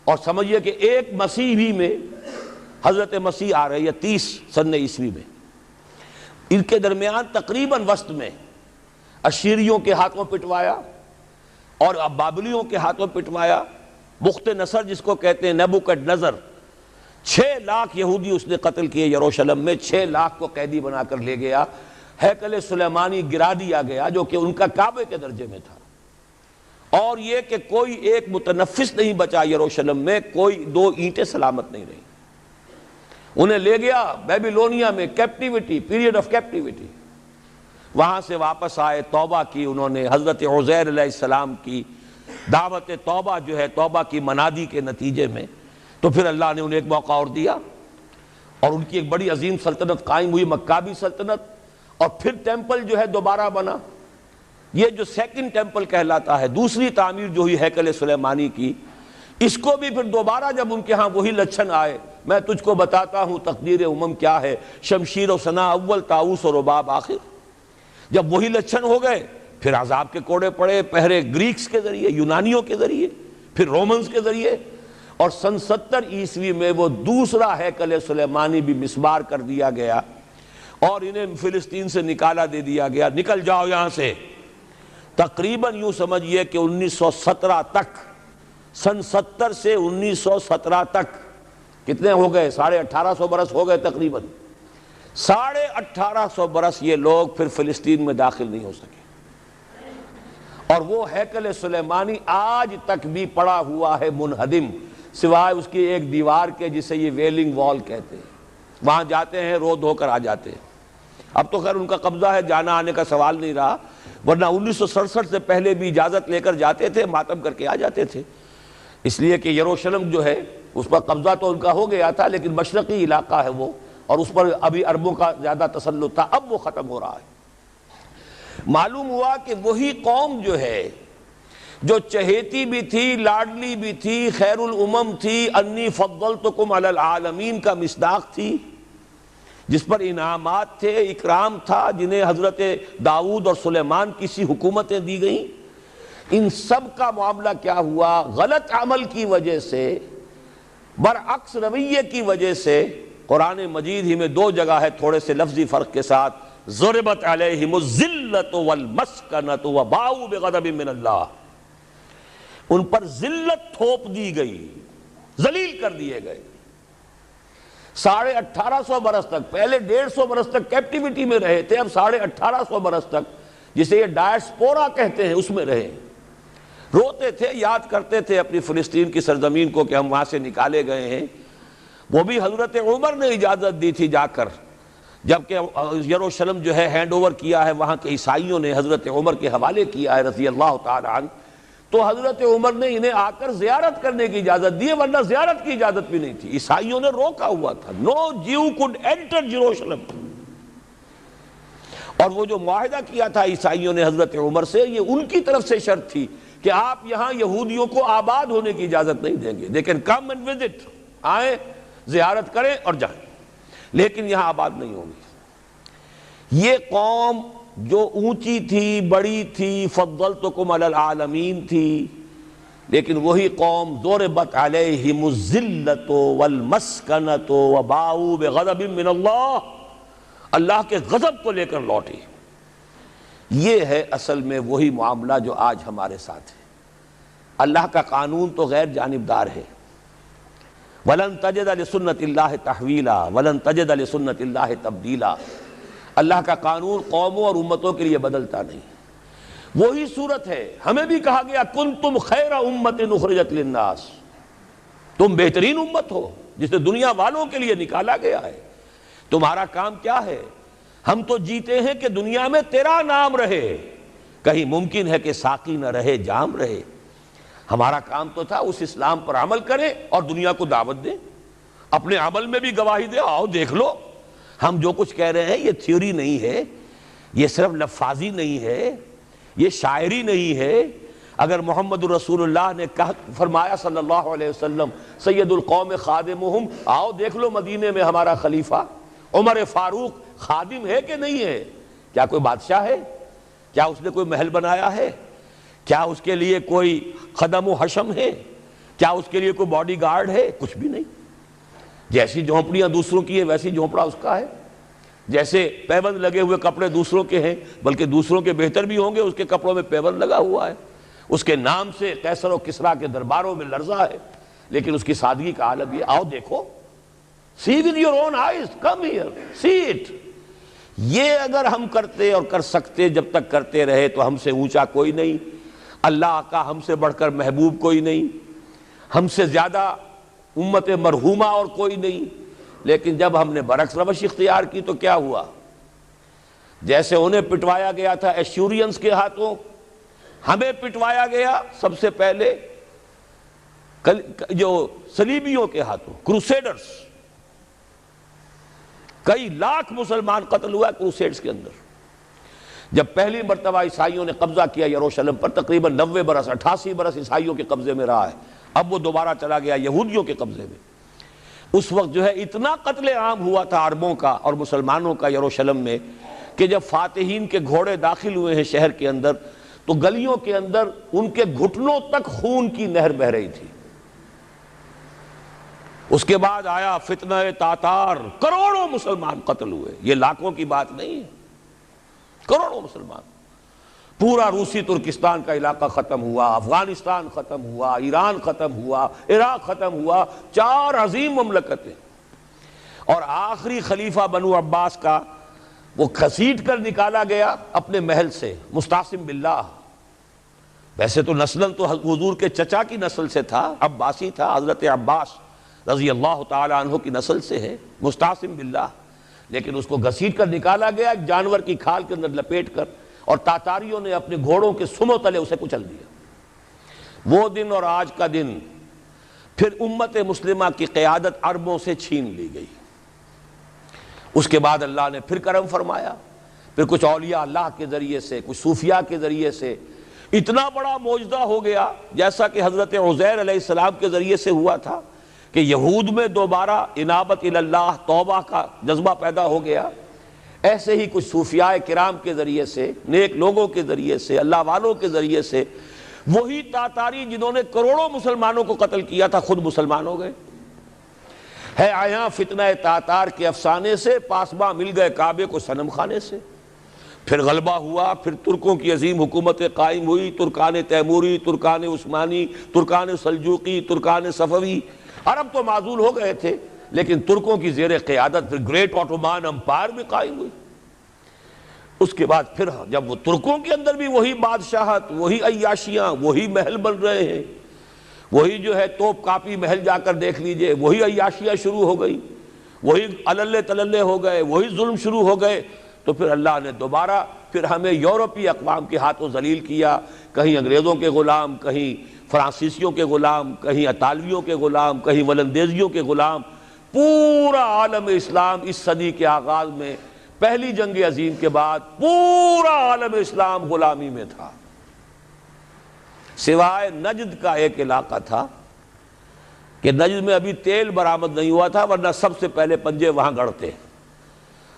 اور سمجھیے کہ ایک مسیحی میں حضرت مسیح آ رہی ہے 30 سن عیسوی میں، ان کے درمیان تقریباً وسط میں اشیریوں کے ہاتھوں پٹوایا اور بابلیوں کے ہاتھوں پٹوایا۔ بخت نصر جس کو کہتے ہیں، نیبوکڈ نظر، 6 لاکھ یہودی اس نے قتل کیے یروشلم میں، 6 لاکھ کو قیدی بنا کر لے گیا، ہیکل سلیمانی گرا دیا گیا جو کہ ان کا کعبے کے درجے میں تھا، اور یہ کہ کوئی ایک متنفس نہیں بچا یروشلم میں، کوئی 2 اینٹیں سلامت نہیں رہی، انہیں لے گیا بیبیلونیا میں، کیپٹیوٹی، پیریڈ آف کیپٹیوٹی۔ وہاں سے واپس آئے، توبہ کی انہوں نے، حضرت عزیر علیہ السلام کی دعوت توبہ جو ہے، توبہ کی منادی کے نتیجے میں، تو پھر اللہ نے انہیں ایک موقع اور دیا، اور ان کی ایک بڑی عظیم سلطنت قائم ہوئی، مکابی سلطنت، اور پھر ٹیمپل جو ہے دوبارہ بنا، یہ جو سیکنڈ ٹیمپل کہلاتا ہے، دوسری تعمیر جو ہوئی ہیکل سلیمانی کی، اس کو بھی پھر دوبارہ جب ان کے ہاں وہی لچھن آئے، میں تجھ کو بتاتا ہوں تقدیر امم کیا ہے، شمشیر و ثنا اول، طاؤس و رباب آخر، جب وہی لچھن ہو گئے پھر عذاب کے کوڑے پڑے، پہرے گریکس کے ذریعے، یونانیوں کے ذریعے، پھر رومنز کے ذریعے، اور سن 70 عیسوی میں وہ دوسرا ہیکل سلیمانی بھی مسمار کر دیا گیا، اور انہیں فلسطین سے نکالا دے دیا گیا، نکل جاؤ یہاں سے۔ تقریباً یوں سمجھیے کہ 1917 تک، سن 70 سے 1917 تک کتنے ہو گئے؟ 1850 برس ہو گئے تقریباً، 1850 برس یہ لوگ پھر فلسطین میں داخل نہیں ہو سکے، اور وہ ہیکل سلیمانی آج تک بھی پڑا ہوا ہے منہدم، سوائے اس کی ایک دیوار کے جسے یہ ویلنگ وال کہتے ہیں، وہاں جاتے ہیں رو دھو کر آ جاتے ہیں۔ اب تو خیر ان کا قبضہ ہے، جانا آنے کا سوال نہیں رہا، ورنہ 1967 سے پہلے بھی اجازت لے کر جاتے تھے، ماتم کر کے آ جاتے تھے، اس لیے کہ یروشلم جو ہے اس پر قبضہ تو ان کا ہو گیا تھا، لیکن مشرقی علاقہ ہے وہ، اور اس پر ابھی عربوں کا زیادہ تسلط تھا، اب وہ ختم ہو رہا ہے۔ معلوم ہوا کہ وہی قوم جو ہے، جو چہیتی بھی تھی، لاڈلی بھی تھی، خیر الامم تھی، انی فضلتکم علی العالمین کا مصداق تھی، جس پر انعامات تھے، اکرام تھا، جنہیں حضرت داؤد اور سلیمان کی سی حکومتیں دی گئیں، ان سب کا معاملہ کیا ہوا؟ غلط عمل کی وجہ سے، برعکس رویے کی وجہ سے، قرآن مجید ہی میں 2 جگہ ہے تھوڑے سے لفظی فرق کے ساتھ، ضربت علیہم الذلۃ والمسکنۃ وباؤوا بغضب من اللہ، ان پر ذلت تھوپ دی گئی، ذلیل کر دیے گئے، 1850 برس تک، پہلے 150 برس تک کیپٹیوٹی میں رہے تھے، اب 1850 برس تک، جسے یہ ڈائسپورا کہتے ہیں، اس میں رہے، روتے تھے، یاد کرتے تھے اپنی فلسطین کی سرزمین کو کہ ہم وہاں سے نکالے گئے ہیں۔ وہ بھی حضرت عمر نے اجازت دی تھی جا کر، جبکہ یروشلم جو ہے ہینڈ اوور کیا ہے وہاں کے عیسائیوں نے، حضرت عمر کے حوالے کیا ہے رضی اللہ تعالی عنہ، تو حضرت عمر نے انہیں آ کر زیارت کرنے کی اجازت دی ہے، ورنہ زیارت کی اجازت بھی نہیں تھی، عیسائیوں نے روکا ہوا تھا، نو جیو کوڈ انٹر جیروشلم۔ اور وہ جو معاہدہ کیا تھا عیسائیوں نے حضرت عمر سے، یہ ان کی طرف سے شرط تھی کہ آپ یہاں یہودیوں کو آباد ہونے کی اجازت نہیں دیں گے، لیکن کم اینڈ وزٹ، آئیں زیارت کریں اور جائیں، لیکن یہاں آباد نہیں ہوں گے۔ یہ قوم جو اونچی تھی، بڑی تھی، فضلتکم علی العالمین تھی، لیکن وہی قوم ضربت علیہم الذلۃ والمسکنۃ وباؤوا بغضب من اللہ، اللہ کے غضب کو لے کر لوٹی۔ یہ ہے اصل میں وہی معاملہ جو آج ہمارے ساتھ ہے۔ اللہ کا قانون تو غیر جانبدار ہے۔ وَلَن تَجِدَ لِسُنَّتِ اللَّهِ تَحْوِيلًا وَلَن تَجِدَ لِسُنَّتِ اللَّهِ تَبْدِيلًا۔ اللہ کا قانون قوموں اور امتوں کے لیے بدلتا نہیں۔ وہی صورت ہے، ہمیں بھی کہا گیا کنتم خیر امت اخرجت للناس، تم بہترین امت ہو جسے دنیا والوں کے لیے نکالا گیا ہے۔ تمہارا کام کیا ہے؟ ہم تو جیتے ہیں کہ دنیا میں تیرا نام رہے، کہیں ممکن ہے کہ ساقی نہ رہے جام رہے۔ ہمارا کام تو تھا اس اسلام پر عمل کریں اور دنیا کو دعوت دیں، اپنے عمل میں بھی گواہی دیں، آؤ دیکھ لو ہم جو کچھ کہہ رہے ہیں یہ تھیوری نہیں ہے، یہ صرف لفاظی نہیں ہے، یہ شاعری نہیں ہے۔ اگر محمد رسول اللہ نے فرمایا صلی اللہ علیہ وسلم سید القوم خادمہم، آؤ دیکھ لو مدینے میں ہمارا خلیفہ عمر فاروق خادم ہے کہ نہیں ہے؟ کیا کوئی بادشاہ ہے؟ کیا اس نے کوئی محل بنایا ہے؟ کیا اس کے لیے کوئی خدم و حشم ہے؟ کیا اس کے لیے کوئی باڈی گارڈ ہے؟ کچھ بھی نہیں۔ جیسی جھونپڑیاں دوسروں کی ہیں ویسی جھونپڑا اس کا ہے، جیسے پیبند لگے ہوئے کپڑے دوسروں کے ہیں بلکہ دوسروں کے بہتر بھی ہوں گے، اس کے کپڑوں میں پیبند لگا ہوا ہے، اس کے نام سے قیصر و کسریٰ کے درباروں میں لرزہ ہے، لیکن اس کی سادگی کا عالم یہ، آؤ دیکھو، see with your own eyes, come here, see it۔ یہ اگر ہم کرتے اور کر سکتے، جب تک کرتے رہے تو ہم سے اونچا کوئی نہیں، اللہ کا ہم سے بڑھ کر محبوب کوئی نہیں، ہم سے زیادہ امت مرحومہ اور کوئی نہیں۔ لیکن جب ہم نے برعکس روش اختیار کی تو کیا ہوا؟ جیسے انہیں پٹوایا گیا تھا ایشورینز کے ہاتھوں، ہمیں پٹوایا گیا سب سے پہلے جو صلیبیوں کے ہاتھوں، کروسیڈرز۔ کئی لاکھ مسلمان قتل ہوا کروسیڈز کے اندر۔ جب پہلی مرتبہ عیسائیوں نے قبضہ کیا یروشلم پر، تقریباً 90 برس 88 برس عیسائیوں کے قبضے میں رہا ہے، اب وہ دوبارہ چلا گیا یہودیوں کے قبضے میں۔ اس وقت جو ہے اتنا قتل عام ہوا تھا عربوں کا اور مسلمانوں کا یروشلم میں کہ جب فاتحین کے گھوڑے داخل ہوئے ہیں شہر کے اندر تو گلیوں کے اندر ان کے گھٹنوں تک خون کی نہر بہہ رہی تھی۔ اس کے بعد آیا فتنہ تاتار، کروڑوں مسلمان قتل ہوئے، یہ لاکھوں کی بات نہیں ہے، کروڑوں مسلمان۔ پورا روسی ترکستان کا علاقہ ختم ہوا، افغانستان ختم ہوا، ایران ختم ہوا، عراق ختم ہوا، 4 عظیم مملکتیں۔ اور آخری خلیفہ بنو عباس کا وہ گھسیٹ کر نکالا گیا اپنے محل سے، مستعصم باللہ۔ ویسے تو نسلاً تو حضور کے چچا کی نسل سے تھا، عباسی تھا، حضرت عباس رضی اللہ تعالی عنہ کی نسل سے ہے، مستعصم باللہ، لیکن اس کو گھسیٹ کر نکالا گیا ایک جانور کی کھال کے اندر لپیٹ کر، اور تاتاریوں نے اپنے گھوڑوں کے سموں تلے اسے کچل دیا۔ وہ دن اور آج کا دن پھر امت مسلمہ کی قیادت عربوں سے چھین لی گئی۔ اس کے بعد اللہ نے پھر کرم فرمایا، پھر کچھ اولیاء اللہ کے ذریعے سے، کچھ صوفیاء کے ذریعے سے اتنا بڑا معجزہ ہو گیا، جیسا کہ حضرت عزیر علیہ السلام کے ذریعے سے ہوا تھا کہ یہود میں دوبارہ انابت اللہ، توبہ کا جذبہ پیدا ہو گیا۔ ایسے ہی کچھ صوفیاء کرام کے ذریعے سے، نیک لوگوں کے ذریعے سے، اللہ والوں کے ذریعے سے، وہی تاتاری جنہوں نے کروڑوں مسلمانوں کو قتل کیا تھا خود مسلمان ہو گئے۔ ہے آیا فتنہ تاتار کے افسانے سے، پاسباں مل گئے کعبے کو صنم خانے سے۔ پھر غلبہ ہوا، پھر ترکوں کی عظیم حکومتیں قائم ہوئی، ترکان تیموری، Terken Usmani, Terken Seljuqi, Terken صفوی۔ عرب تو معزول ہو گئے تھے، لیکن ترکوں کی زیر قیادت پھر گریٹ آٹومان امپائر بھی قائم ہوئی۔ اس کے بعد پھر جب وہ ترکوں کے اندر بھی وہی بادشاہت، وہی عیاشیاں، وہی محل بن رہے ہیں، وہی جو ہے توپ کاپی محل جا کر دیکھ لیجئے، وہی عیاشیاں شروع ہو گئی، وہی عللے تللے ہو گئے، وہی ظلم شروع ہو گئے، تو پھر اللہ نے دوبارہ پھر ہمیں یورپی اقوام کے ہاتھوں ذلیل کیا، کہیں انگریزوں کے غلام، کہیں فرانسیسیوں کے غلام، کہیں اطالویوں کے غلام، کہیں ولندیزیوں کے غلام۔ پورا عالم اسلام اس صدی کے آغاز میں پہلی جنگ عظیم کے بعد پورا عالم اسلام غلامی میں تھا، سوائے نجد کا ایک علاقہ تھا کہ نجد میں ابھی تیل برآمد نہیں ہوا تھا، ورنہ سب سے پہلے پنجے وہاں گڑتے۔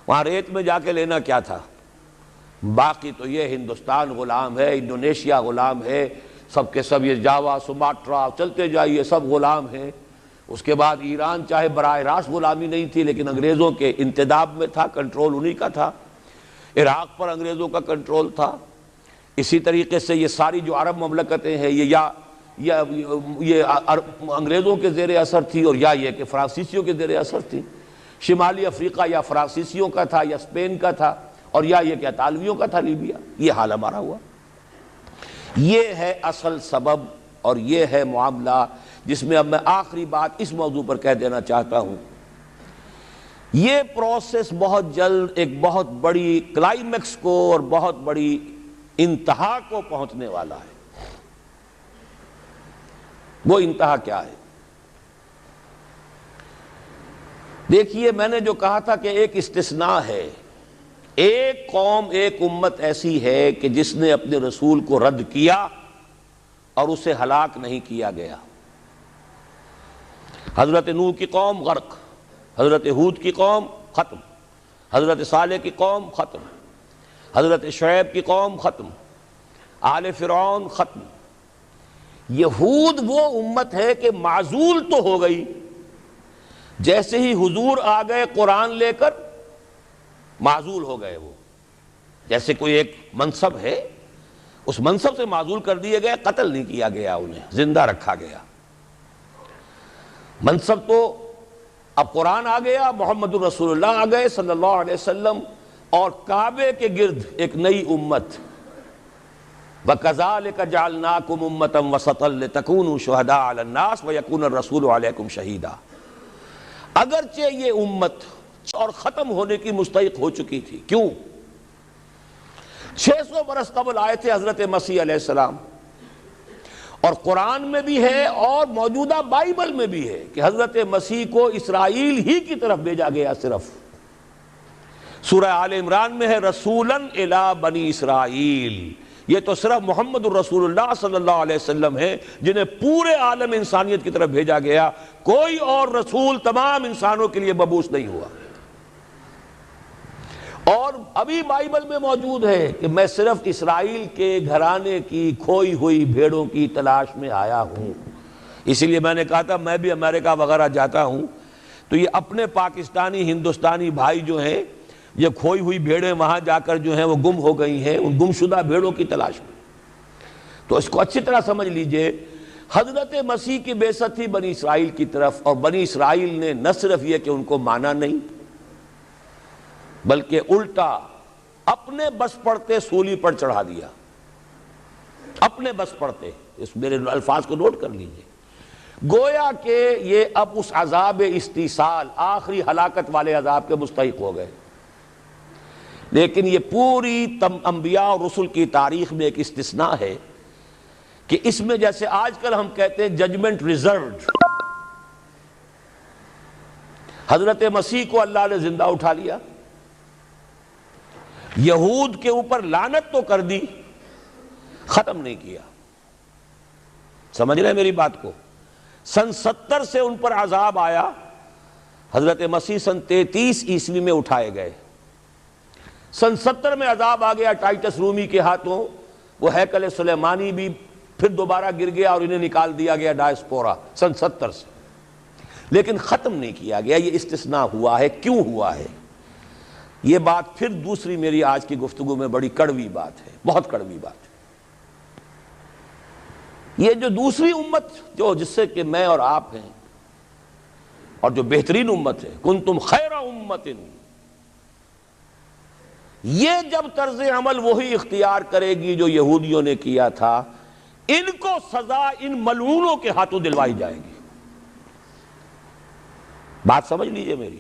وہاں ریت میں جا کے لینا کیا تھا؟ باقی تو یہ ہندوستان غلام ہے، انڈونیشیا غلام ہے، سب کے سب یہ جاوا، سماٹرا، چلتے جائیے سب غلام ہیں۔ اس کے بعد ایران چاہے براہ راست غلامی نہیں تھی لیکن انگریزوں کے انتداب میں تھا، کنٹرول انہی کا تھا۔ عراق پر انگریزوں کا کنٹرول تھا۔ اسی طریقے سے یہ ساری جو عرب مملکتیں ہیں یہ انگریزوں کے زیر اثر تھی، اور یا یہ کہ فرانسیسیوں کے زیر اثر تھی۔ شمالی افریقہ یا فرانسیسیوں کا تھا یا اسپین کا تھا، اور یا یہ کہ اطالویوں کا تھا لیبیا۔ یہ حال ہمارا ہوا۔ یہ ہے اصل سبب اور یہ ہے معاملہ جس میں اب میں آخری بات اس موضوع پر کہہ دینا چاہتا ہوں۔ یہ پروسیس بہت جلد ایک بہت بڑی کلائمیکس کو اور بہت بڑی انتہا کو پہنچنے والا ہے۔ وہ انتہا کیا ہے؟ دیکھیے، میں نے جو کہا تھا کہ ایک استثناء ہے، ایک قوم، ایک امت ایسی ہے کہ جس نے اپنے رسول کو رد کیا اور اسے ہلاک نہیں کیا گیا۔ حضرت نوح کی قوم غرق، حضرت ہود کی قوم ختم، حضرت صالح کی قوم ختم، حضرت شعیب کی قوم ختم، آل فرعون ختم۔ یہود وہ امت ہے کہ معزول تو ہو گئی، جیسے ہی حضور آ گئے قرآن لے کر معزول ہو گئے۔ وہ جیسے کوئی ایک منصب ہے، اس منصب سے معزول کر دیے گئے، قتل نہیں کیا گیا، انہیں زندہ رکھا گیا۔ منصب تو اب قرآن آ گیا، محمد الرسول اللہ آ گئے صلی اللہ علیہ وسلم، اور کعبے کے گرد ایک نئی امت۔ وَكَذَلِكَ جَعَلْنَاكُمْ أُمَّةً وَسَطًا لِتَكُونُوا شُهَدَاءَ عَلَى النَّاسِ وَيَكُونَ الرَّسُولُ عَلَيْكُمْ شَهِيدًا۔ اگرچہ یہ امت اور ختم ہونے کی مستحق ہو چکی تھی، کیوں؟ 600 برس قبل آئے تھے حضرت مسیح علیہ السلام، اور قرآن میں بھی ہے اور موجودہ بائبل میں بھی ہے کہ حضرت مسیح کو اسرائیل ہی کی طرف بھیجا گیا۔ صرف سورہ آل عمران میں ہے رسولاً الی بنی اسرائیل۔ یہ تو صرف محمد الرسول اللہ صلی اللہ علیہ وسلم ہے جنہیں پورے عالم انسانیت کی طرف بھیجا گیا، کوئی اور رسول تمام انسانوں کے لیے مبعوث نہیں ہوا۔ اور ابھی بائبل میں موجود ہے کہ میں صرف اسرائیل کے گھرانے کی کھوئی ہوئی بھیڑوں کی تلاش میں آیا ہوں۔ اسی لیے میں نے کہا تھا میں بھی امریکہ وغیرہ جاتا ہوں تو یہ اپنے پاکستانی ہندوستانی بھائی جو ہیں، یہ کھوئی ہوئی بھیڑیں وہاں جا کر جو ہیں وہ گم ہو گئی ہیں، ان گم شدہ بھیڑوں کی تلاش میں۔ تو اس کو اچھی طرح سمجھ لیجئے، حضرت مسیح کی بعثت تھی بنی اسرائیل کی طرف، اور بنی اسرائیل نے نہ صرف یہ کہ ان کو مانا نہیں، بلکہ الٹا اپنے بس پڑتے سولی پر چڑھا دیا۔ اپنے بس پڑتے، اس میرے الفاظ کو نوٹ کر لیجئے، گویا کہ یہ اب اس عذاب استیصال، آخری ہلاکت والے عذاب کے مستحق ہو گئے۔ لیکن یہ پوری انبیاء اور رسل کی تاریخ میں ایک استثناء ہے کہ اس میں جیسے آج کل ہم کہتے ہیں ججمنٹ ریزروڈ، حضرت مسیح کو اللہ نے زندہ اٹھا لیا، یہود کے اوپر لعنت تو کر دی، ختم نہیں کیا۔ سمجھ رہے ہیں میری بات کو؟ سن 70 سے ان پر عذاب آیا، حضرت مسیح سن 33 عیسوی میں اٹھائے گئے۔ سن 70 میں عذاب آ گیا ٹائٹس رومی کے ہاتھوں، وہ ہیکل سلیمانی بھی پھر دوبارہ گر گیا اور انہیں نکال دیا گیا ڈائسپورا سن 70 سے، لیکن ختم نہیں کیا گیا۔ یہ استثناء ہوا ہے، کیوں ہوا ہے؟ یہ بات پھر دوسری میری آج کی گفتگو میں بڑی کڑوی بات ہے، بہت کڑوی بات ہے۔ یہ جو دوسری امت جو جس سے کہ میں اور آپ ہیں، اور جو بہترین امت ہے، کنتم خیر امت، یہ جب طرز عمل وہی اختیار کرے گی جو یہودیوں نے کیا تھا، ان کو سزا ان ملعونوں کے ہاتھوں دلوائی جائے گی۔ بات سمجھ لیجئے میری۔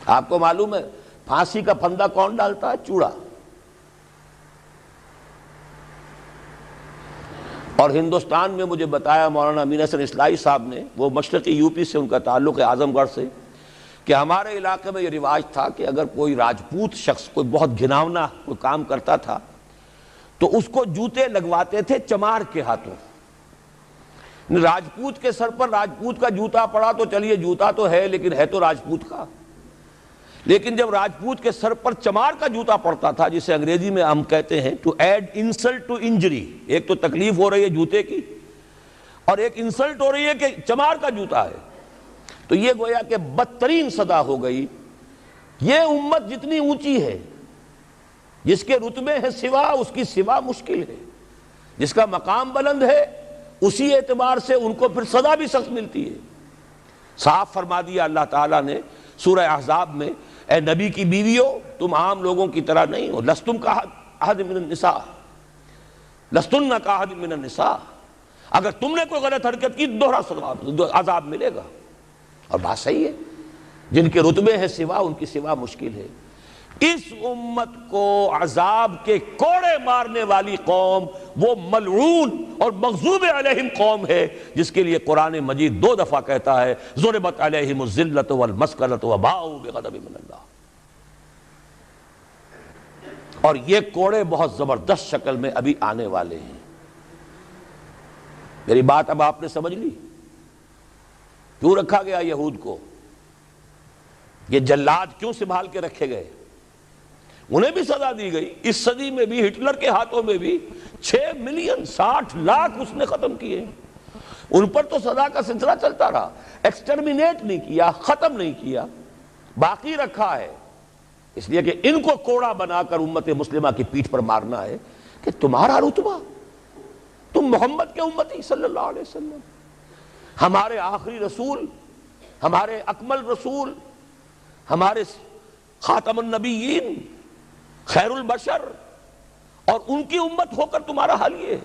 آپ کو معلوم ہے پھانسی کا پھندا کون ڈالتا ہے؟ چوڑا۔ اور ہندوستان میں مجھے بتایا مولانا امین حسن اصلاحی صاحب نے، وہ مشرقی یوپی سے ان کا تعلق ہے، اعظم گڑھ سے، کہ ہمارے علاقے میں یہ رواج تھا کہ اگر کوئی راجپوت شخص کوئی بہت گھناونا کوئی کام کرتا تھا تو اس کو جوتے لگواتے تھے چمار کے ہاتھوں۔ راجپوت کے سر پر راجپوت کا جوتا پڑا تو چلیے جوتا تو ہے، لیکن ہے تو راجپوت کا، لیکن جب راجپوت کے سر پر چمار کا جوتا پڑتا تھا، جسے انگریزی میں ہم کہتے ہیں to add insult to injury, ایک تو تکلیف ہو رہی ہے جوتے کی اور ایک انسلٹ ہو رہی ہے کہ چمار کا جوتا ہے، تو یہ گویا کہ بدترین سزا ہو گئی۔ یہ امت جتنی اونچی ہے، جس کے رتبے ہیں سوا، اس کی سوا مشکل ہے، جس کا مقام بلند ہے اسی اعتبار سے ان کو پھر سزا بھی سخت ملتی ہے۔ صاف فرما دیا اللہ تعالیٰ نے سورہ احزاب میں، اے نبی کی بیویوں تم عام لوگوں کی طرح نہیں ہو، لستم کاحد من النساء، لستن کاحد من النساء، اگر تم نے کوئی غلط حرکت کی دوہرا عذاب ملے گا۔ اور بات صحیح ہے، جن کے رتبے ہیں سوا ان کی سوا مشکل ہے۔ اس امت کو عذاب کے کوڑے مارنے والی قوم وہ ملعون اور مغضوب علیہم قوم ہے، جس کے لیے قرآن مجید 2 دفعہ کہتا ہے ضربت علیہم الذلۃ والمسکنۃ وباؤوا بغضب من اللہ۔ اور یہ کوڑے بہت زبردست شکل میں ابھی آنے والے ہیں۔ میری بات اب آپ نے سمجھ لی کیوں رکھا گیا یہود کو، یہ جلاد کیوں سنبھال کے رکھے گئے؟ انہیں بھی سزا دی گئی، اس صدی میں بھی ہٹلر کے ہاتھوں میں بھی 6 ملین 60 لاکھ اس نے ختم کیے، ان پر تو سزا کا سلسلہ چلتا رہا، ایکسٹرمینیٹ نہیں کیا، ختم نہیں کیا، باقی رکھا ہے، اس لیے کہ ان کو کوڑا بنا کر امت مسلمہ کی پیٹھ پر مارنا ہے کہ تمہارا رتبہ، تم محمد کے امتی صلی اللہ علیہ وسلم، ہمارے آخری رسول، ہمارے اکمل رسول، ہمارے خاتم النبیین، خیر البشر، اور ان کی امت ہو کر تمہارا حال یہ ہے،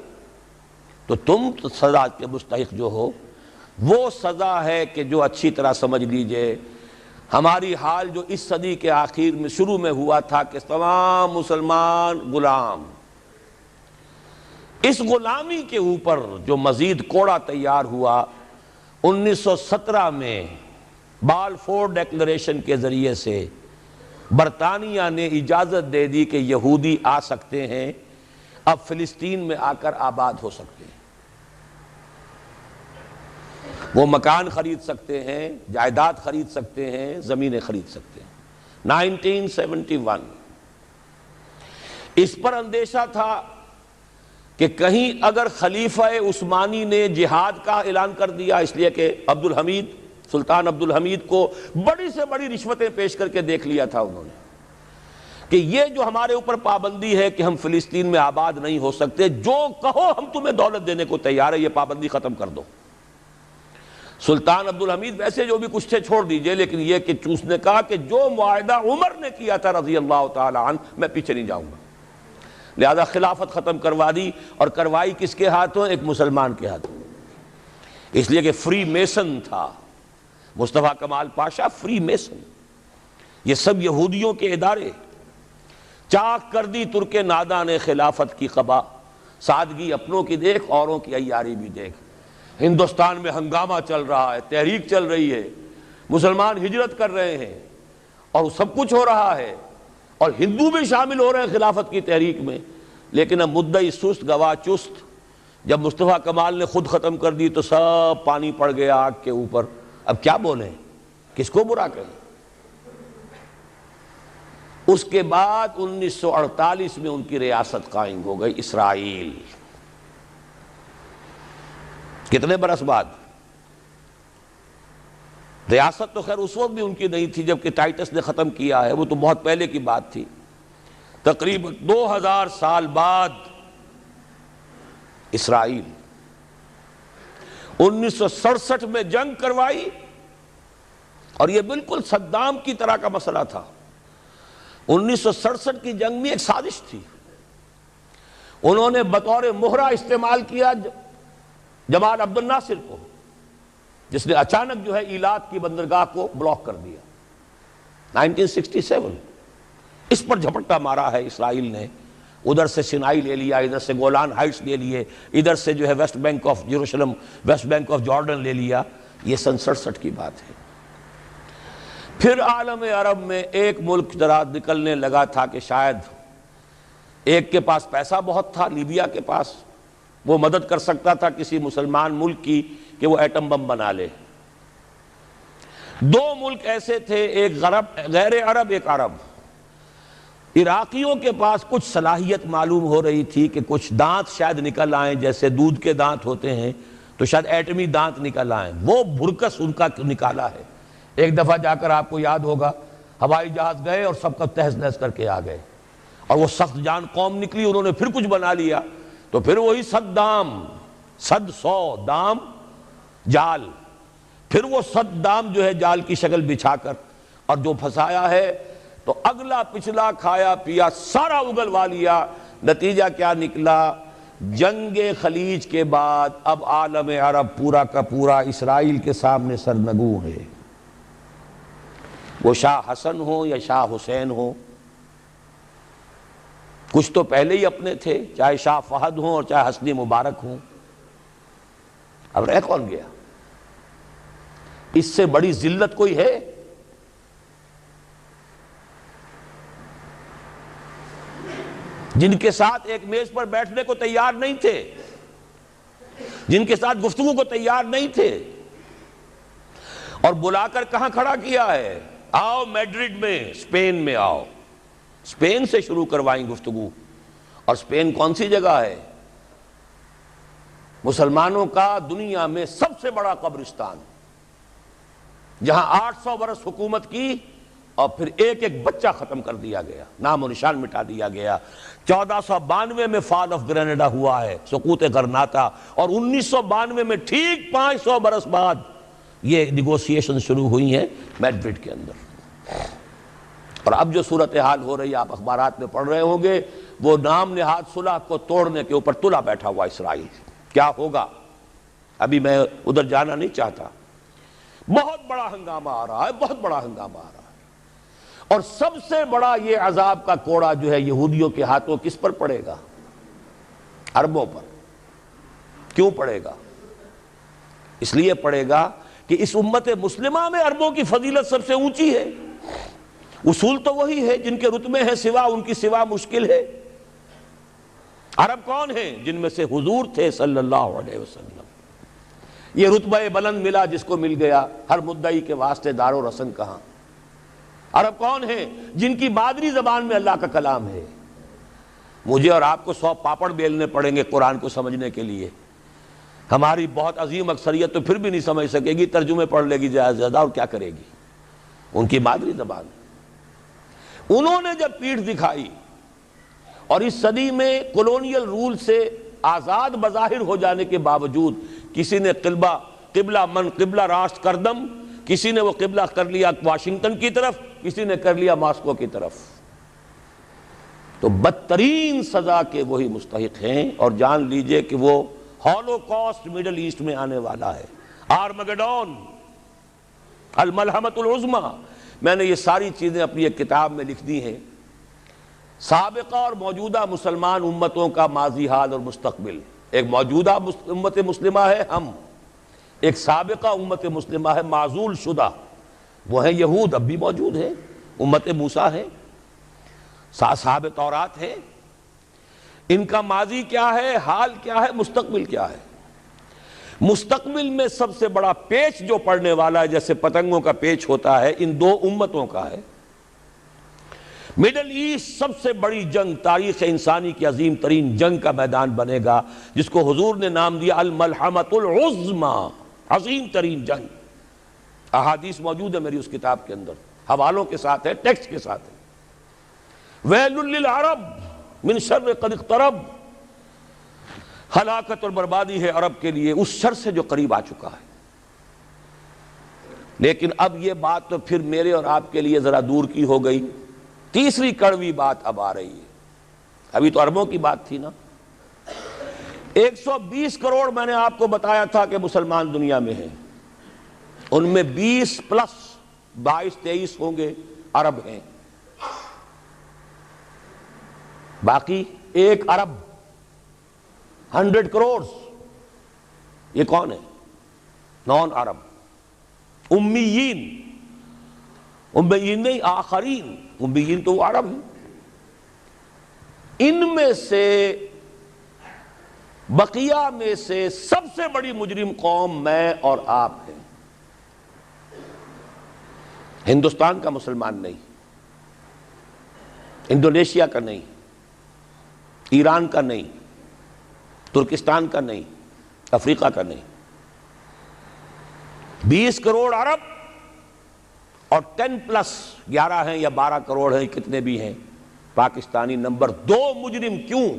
تو تم سزا کے مستحق جو ہو، وہ سزا ہے کہ جو اچھی طرح سمجھ لیجئے ہماری حال جو اس صدی کے آخر میں شروع میں ہوا تھا کہ تمام مسلمان غلام، اس غلامی کے اوپر جو مزید کوڑا تیار ہوا 1917 میں بالفور ڈیکلریشن کے ذریعے سے برطانیہ نے اجازت دے دی کہ یہودی آ سکتے ہیں، اب فلسطین میں آ کر آباد ہو سکتے ہیں، وہ مکان خرید سکتے ہیں، جائیداد خرید سکتے ہیں، زمینیں خرید سکتے ہیں۔ 1971 اس پر اندیشہ تھا کہ کہیں اگر خلیفہ عثمانی نے جہاد کا اعلان کر دیا، اس لیے کہ عبدالحمید، سلطان عبدالحمید کو بڑی سے بڑی رشوتیں پیش کر کے دیکھ لیا تھا انہوں نے کہ یہ جو ہمارے اوپر پابندی ہے کہ ہم فلسطین میں آباد نہیں ہو سکتے، جو کہو ہم تمہیں دولت دینے کو تیار ہے، یہ پابندی ختم کر دو۔ سلطان عبدالحمید ویسے جو بھی کچھ تھے چھوڑ دیجئے، لیکن یہ کہ اس نے کہا کہ جو معاہدہ عمر نے کیا تھا رضی اللہ تعالی عنہ، میں پیچھے نہیں جاؤں گا، لہذا خلافت ختم کروا دی، اور کروائی کس کے ہاتھوں؟ ایک مسلمان کے ہاتھوں، اس لیے کہ فری میسن تھا مصطفیٰ کمال پاشا، فری میسن، یہ سب یہودیوں کے ادارے، چاک کر دی ترک ناداں نے خلافت کی قبا، سادگی اپنوں کی دیکھ اوروں کی عیاری بھی دیکھ۔ ہندوستان میں ہنگامہ چل رہا ہے، تحریک چل رہی ہے، مسلمان ہجرت کر رہے ہیں اور سب کچھ ہو رہا ہے، اور ہندو بھی شامل ہو رہے ہیں خلافت کی تحریک میں، لیکن اب مدعی سست گواہ چست، جب مصطفیٰ کمال نے خود ختم کر دی تو سب پانی پڑ گیا آگ کے اوپر، اب کیا بولیں، کس کو برا کہیں؟ اس کے بعد 1948 میں ان کی ریاست قائم ہو گئی اسرائیل۔ کتنے برس بعد؟ ریاست تو خیر اس وقت بھی ان کی نہیں تھی جبکہ ٹائٹس نے ختم کیا ہے، وہ تو بہت پہلے کی بات تھی، تقریباً 2000 سال بعد اسرائیل 1967 میں جنگ کروائی، اور یہ بالکل صدام کی طرح کا مسئلہ تھا۔ 1967 کی جنگ میں ایک سازش تھی، انہوں نے بطور مہرہ استعمال کیا جمال عبد الناصر کو، جس نے اچانک جو ہے ایلات کی بندرگاہ کو بلاک کر دیا 1967۔ اس پر جھپٹا مارا ہے اسرائیل نے، ادھر سے سینائی لے لیا، ادھر سے گولان ہائٹس لے لیے، ادھر سے جو ہے West Bank of Jerusalem, West Bank of Jordan لے لیا۔ یہ 67 کی بات ہے۔ پھر عالم عرب میں ایک ملک ذرا نکلنے لگا تھا کہ شاید ایک کے پاس پیسہ بہت تھا، لیبیا کے پاس، وہ مدد کر سکتا تھا کسی مسلمان ملک کی کہ وہ ایٹم بم بنا لے۔ دو ملک ایسے تھے، ایک غیر عرب، ایک عرب۔ عراقیوں کے پاس کچھ صلاحیت معلوم ہو رہی تھی کہ کچھ دانت شاید نکل آئیں، جیسے دودھ کے دانت ہوتے ہیں تو شاید ایٹمی دانت نکل آئیں، وہ بھرکس ان کا نکالا ہے۔ ایک دفعہ جا کر آپ کو یاد ہوگا ہوائی جہاز گئے اور سب کا تہس نہس کر کے آ گئے، اور وہ سخت جان قوم نکلی، انہوں نے پھر کچھ بنا لیا، تو پھر وہی صد سو دام جال، پھر وہ 100 دام جو ہے جال کی شکل بچھا کر، اور جو پھنسایا ہے تو اگلا پچھلا کھایا پیا سارا اگلوا لیا۔ نتیجہ کیا نکلا؟ جنگ خلیج کے بعد اب عالم عرب پورا کا پورا اسرائیل کے سامنے سرنگوں ہے، وہ شاہ حسن ہو یا شاہ حسین ہو، کچھ تو پہلے ہی اپنے تھے، چاہے شاہ فہد ہوں اور چاہے حسنی مبارک ہوں، اب رہ کون گیا؟ اس سے بڑی ذلت کوئی ہے؟ جن کے ساتھ ایک میز پر بیٹھنے کو تیار نہیں تھے، جن کے ساتھ گفتگو کو تیار نہیں تھے، اور بلا کر کہاں کھڑا کیا ہے؟ آؤ میڈرڈ میں، اسپین میں آؤ، اسپین سے شروع کروائیں گفتگو۔ اور اسپین کون سی جگہ ہے؟ مسلمانوں کا دنیا میں سب سے بڑا قبرستان، جہاں 800 برس حکومت کی اور پھر ایک ایک بچہ ختم کر دیا گیا، نام و نشان مٹا دیا گیا۔ 1492 میں فال آف گرینیڈا ہوا ہے، سقوط غرناطہ، اور 1992 میں ٹھیک 500 برس بعد یہ نیگوسیشن شروع ہوئی ہیں میڈرڈ کے اندر۔ اور اب جو صورتحال ہو رہی ہے، آپ اخبارات میں پڑھ رہے ہوں گے، وہ نام نہاد صلح کو توڑنے کے اوپر تلا بیٹھا ہوا اسرائیل۔ کیا ہوگا؟ ابھی میں ادھر جانا نہیں چاہتا۔ بہت بڑا ہنگامہ آ رہا ہے، بہت بڑا ہنگامہ آ رہا ہے، اور سب سے بڑا یہ عذاب کا کوڑا جو ہے یہودیوں کے ہاتھوں کس پر پڑے گا؟ عربوں پر۔ کیوں پڑے گا؟ اس لیے پڑے گا کہ اس امت مسلمہ میں عربوں کی فضیلت سب سے اونچی ہے، اصول تو وہی ہے، جن کے رتبے ہیں سوا ان کی سوا مشکل ہے۔ عرب کون ہیں؟ جن میں سے حضور تھے صلی اللہ علیہ وسلم۔ یہ رتبہ بلند ملا جس کو مل گیا، ہر مدعی کے واسطے دار و رسن کہاں۔ عرب کون ہیں؟ جن کی مادری زبان میں اللہ کا کلام ہے۔ مجھے اور آپ کو 100 پاپڑ بیلنے پڑیں گے قرآن کو سمجھنے کے لیے، ہماری بہت عظیم اکثریت تو پھر بھی نہیں سمجھ سکے گی، ترجمے پڑھ لے گی زیادہ سے زیادہ، اور کیا کرے گی؟ ان کی مادری زبان۔ انہوں نے جب پیٹھ دکھائی اور اس صدی میں کولونیل رول سے آزاد بظاہر ہو جانے کے باوجود کسی نے قبلہ راست کردم، کسی نے وہ قبلہ کر لیا واشنگٹن کی طرف، کسی نے کر لیا ماسکو کی طرف، تو بدترین سزا کے وہی مستحق ہیں۔ اور جان لیجئے کہ وہ ہولوکاسٹ مڈل ایسٹ میں آنے والا ہے، آرمگڈون، الملحمۃ العظمیٰ۔ میں نے یہ ساری چیزیں اپنی ایک کتاب میں لکھ دی ہیں، سابقہ اور موجودہ مسلمان امتوں کا ماضی، حال اور مستقبل۔ ایک موجودہ امت مسلمہ ہے ہم، ایک سابقہ امت مسلمہ ہے معزول شدہ، وہ ہیں یہود، اب بھی موجود ہیں، امت موسیٰ ہے، صاحب تورات ہے۔ ان کا ماضی کیا ہے، حال کیا ہے، مستقبل کیا ہے؟ مستقبل میں سب سے بڑا پیچ جو پڑنے والا ہے، جیسے پتنگوں کا پیچ ہوتا ہے، ان دو امتوں کا ہے۔ مڈل ایسٹ سب سے بڑی جنگ، تاریخ انسانی کی عظیم ترین جنگ کا میدان بنے گا، جس کو حضور نے نام دیا الملحمۃ العظمیٰ، عظیم ترین جنگ۔ احادیث موجود ہے میری اس کتاب کے اندر، حوالوں کے ساتھ ہے، ٹیکسٹ کے ساتھ ہے۔ ویل للعرب من شر قد اقترب، ہلاکت اور بربادی ہے عرب کے لیے اس شر سے جو قریب آ چکا ہے۔ لیکن اب یہ بات تو پھر میرے اور آپ کے لیے ذرا دور کی ہو گئی۔ تیسری کڑوی بات اب آ رہی ہے۔ ابھی تو عربوں کی بات تھی نا۔ 120 کروڑ میں نے آپ کو بتایا تھا کہ مسلمان دنیا میں ہیں، ان میں 20 پلس 22-23 ہوں گے عرب ہیں، باقی 1 ارب 100 کروڑ یہ کون ہے؟ نان عرب، امیین، امیین نہیں آخرین، امیین تو وہ عرب ہیں۔ ان میں سے بقیہ میں سے سب سے بڑی مجرم قوم میں اور آپ ہیں۔ ہندوستان کا مسلمان نہیں، انڈونیشیا کا نہیں، ایران کا نہیں، ترکستان کا نہیں، افریقہ کا نہیں، 20 کروڑ عرب اور 10 پلس 11 ہیں یا 12 کروڑ ہیں، کتنے بھی ہیں پاکستانی نمبر 2 مجرم. کیوں؟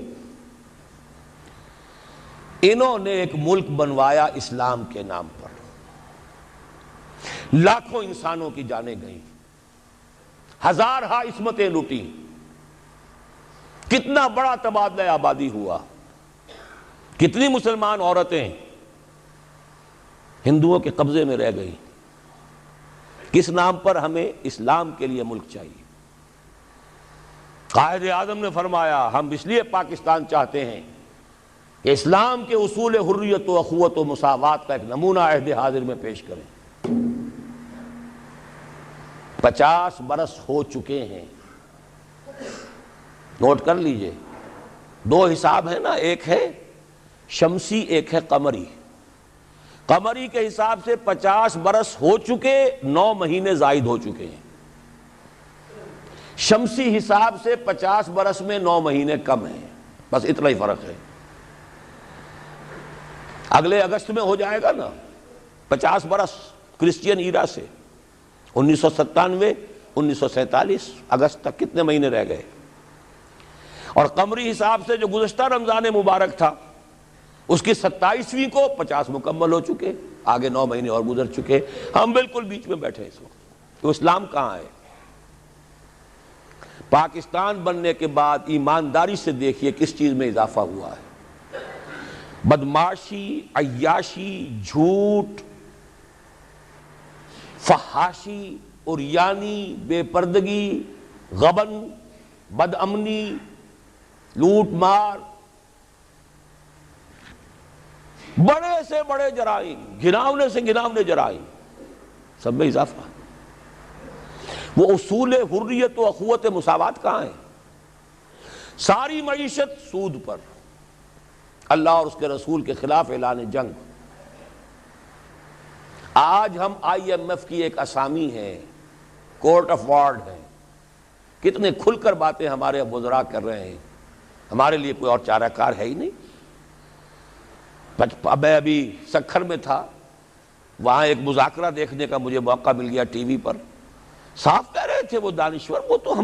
انہوں نے ایک ملک بنوایا اسلام کے نام پر، لاکھوں انسانوں کی جانیں گئیں، ہزارہا عصمتیں لوٹی، کتنا بڑا تبادلہ آبادی ہوا، کتنی مسلمان عورتیں ہندوؤں کے قبضے میں رہ گئی. کس نام پر؟ ہمیں اسلام کے لیے ملک چاہیے. قائد اعظم نے فرمایا ہم اس لیے پاکستان چاہتے ہیں کہ اسلام کے اصول حریت و اخوت و مساوات کا ایک نمونہ عہد حاضر میں پیش کریں. 50 برس ہو چکے ہیں، نوٹ کر لیجئے. 2 حساب ہیں نا، ایک ہے شمسی، ایک ہے قمری. قمری کے حساب سے 50 برس ہو چکے، 9 مہینے زائد ہو چکے ہیں. شمسی حساب سے 50 برس میں 9 مہینے کم ہیں، بس اتنا ہی فرق ہے. اگلے اگست میں ہو جائے گا نا 50 برس کرسچین ایرا سے، 1997 1947 اگست تک کتنے مہینے رہ گئے. اور قمری حساب سے جو گزشتہ رمضان مبارک تھا اس کی 27ویں کو 50 مکمل ہو چکے، آگے 9 مہینے اور گزر چکے. ہم بالکل بیچ میں بیٹھے اس وقت. تو اسلام کہاں ہے؟ پاکستان بننے کے بعد ایمانداری سے دیکھیے کس چیز میں اضافہ ہوا ہے. بدمعاشی، عیاشی، جھوٹ، فحاشی، عریانی، بے پردگی، غبن، بد امنی، لوٹ مار، بڑے سے بڑے جرائم، گھناونے سے گھناونے جرائم، سب میں اضافہ. وہ اصول حریت و اخوت مساوات کہاں ہیں؟ ساری معیشت سود پر، اللہ اور اس کے رسول کے خلاف اعلان جنگ. آج ہم IMF کی ایک اسامی ہے، کورٹ آف وارڈ ہے. کتنے کھل کر باتیں ہمارے وزراء کر رہے ہیں. ہمارے لیے کوئی اور چارہ کار ہے ہی نہیں. میں ابھی سکھر میں تھا، وہاں ایک مذاکرہ دیکھنے کا مجھے موقع مل گیا ٹی وی پر. صاف کہہ رہے تھے وہ دانشور، وہ تو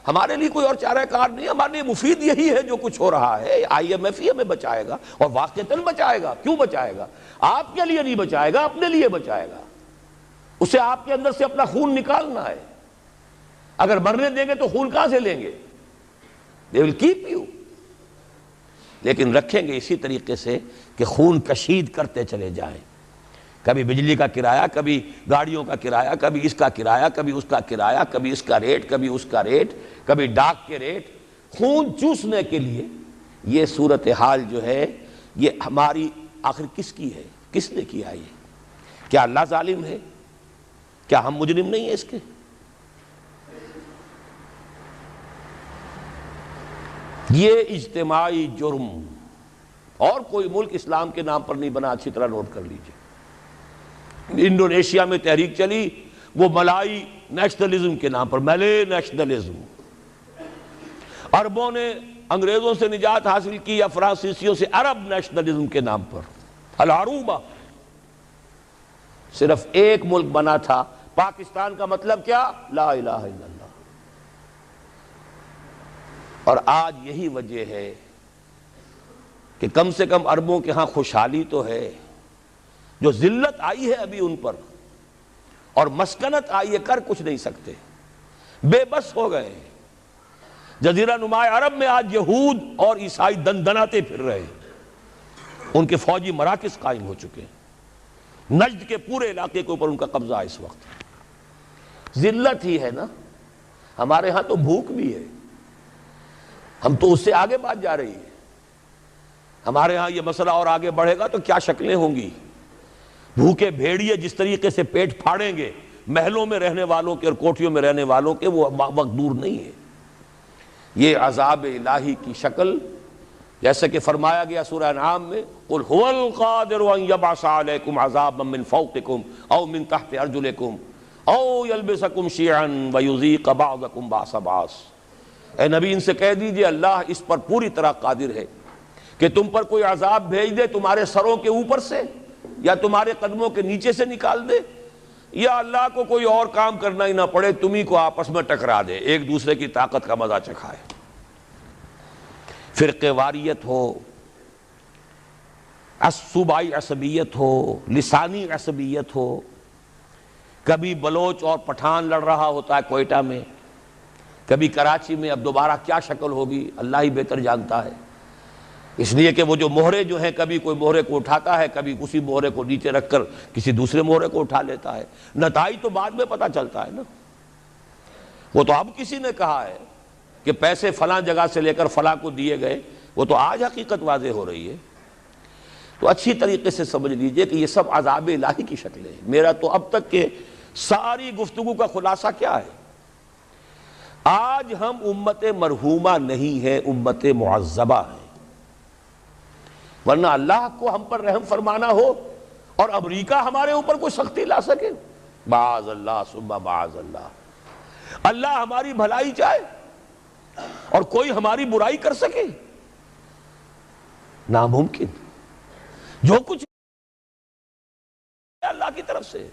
ہمارے لیے کوئی اور چارہ کار نہیں، ہمارے لیے مفید یہی ہے جو کچھ ہو رہا ہے. IMF ہی ہمیں بچائے گا، اور واقعتاً بچائے گا. کیوں بچائے گا؟ آپ کے لیے نہیں بچائے گا، اپنے لیے بچائے گا. اسے آپ کے اندر سے اپنا خون نکالنا ہے. اگر مرنے دیں گے تو خون کہاں سے لیں گے؟ They will keep you. لیکن رکھیں گے اسی طریقے سے کہ خون کشید کرتے چلے جائیں. کبھی بجلی کا کرایہ، کبھی گاڑیوں کا کرایہ، کبھی اس کا کرایہ، کبھی اس کا کرایہ، کبھی اس کا ریٹ، کبھی اس کا ریٹ، کبھی ڈاک کے ریٹ، خون چوسنے کے لیے. یہ صورتحال جو ہے یہ ہماری آخر کس کی ہے؟ کس نے کیا یہ؟ کیا اللہ ظالم ہے؟ کیا ہم مجرم نہیں ہیں اس کے؟ یہ اجتماعی جرم، اور کوئی ملک اسلام کے نام پر نہیں بنا. اچھی طرح نوٹ کر لیجئے. انڈونیشیا میں تحریک چلی وہ ملائی نیشنلزم کے نام پر، ملے نیشنلزم. عربوں نے انگریزوں سے نجات حاصل کی یا فرانسیسیوں سے، عرب نیشنلزم کے نام پر، العروبہ. صرف ایک ملک بنا تھا پاکستان. کا مطلب کیا؟ لا الہ الا اللہ. اور آج یہی وجہ ہے کہ کم سے کم عربوں کے ہاں خوشحالی تو ہے. جو ذلت آئی ہے ابھی ان پر اور مسکنت آئی ہے، کر کچھ نہیں سکتے، بے بس ہو گئے. جزیرہ نما عرب میں آج یہود اور عیسائی دندناتے پھر رہے ہیں. ان کے فوجی مراکز قائم ہو چکے ہیں. نجد کے پورے علاقے کے اوپر ان کا قبضہ ہے اس وقت. ذلت ہی ہے نا. ہمارے ہاں تو بھوک بھی ہے، ہم تو اس سے آگے بات جا رہی ہے. ہمارے ہاں یہ مسئلہ اور آگے بڑھے گا تو کیا شکلیں ہوں گی. بھوکے بھیڑیے جس طریقے سے پیٹ پھاڑیں گے محلوں میں رہنے والوں کے اور کوٹھیوں میں رہنے والوں کے، وہ وقت دور نہیں ہے. یہ عذاب الہی کی شکل، جیسے کہ فرمایا گیا سورہ انعام میں، قل هو القادر ان يبعث عليكم عذابا من فوقكم او من تحت ارجلكم او یلبسکم شیعا ویذیق بعضکم باس بعض، اے نبی ان سے کہہ دیجئے اللہ اس پر پوری طرح قادر ہے کہ تم پر کوئی عذاب بھیج دے تمہارے سروں کے اوپر سے یا تمہارے قدموں کے نیچے سے نکال دے، یا اللہ کو کوئی اور کام کرنا ہی نہ پڑے، تمہیں کو آپس میں ٹکرا دے، ایک دوسرے کی طاقت کا مزہ چکھائے۔ فرقہ واریت ہو، صوبائی عصبیت ہو، لسانی عصبیت ہو، کبھی بلوچ اور پٹھان لڑ رہا ہوتا ہے کوئٹہ میں، کبھی کراچی میں، اب دوبارہ کیا شکل ہوگی اللہ ہی بہتر جانتا ہے، اس لیے کہ وہ جو مہرے جو ہیں کبھی کوئی مہرے کو اٹھاتا ہے، کبھی اسی مہرے کو نیچے رکھ کر کسی دوسرے مہرے کو اٹھا لیتا ہے، نتائج تو بعد میں پتہ چلتا ہے نا۔ وہ تو اب کسی نے کہا ہے کہ پیسے فلاں جگہ سے لے کر فلاں کو دیے گئے، وہ تو آج حقیقت واضح ہو رہی ہے۔ تو اچھی طریقے سے سمجھ لیجئے کہ یہ سب عذاب الہی کی شکلیں ہیں۔ میرا تو اب تک کے ساری گفتگو کا خلاصہ کیا ہے؟ آج ہم امت مرحومہ نہیں ہیں، امت معذبہ ہیں، ورنہ اللہ کو ہم پر رحم فرمانا ہو اور امریکہ ہمارے اوپر کوئی سختی لا سکے، معاذ اللہ ثم معاذ اللہ، اللہ ہماری بھلائی چاہے اور کوئی ہماری برائی کر سکے، ناممکن۔ جو کچھ اللہ کی طرف سے،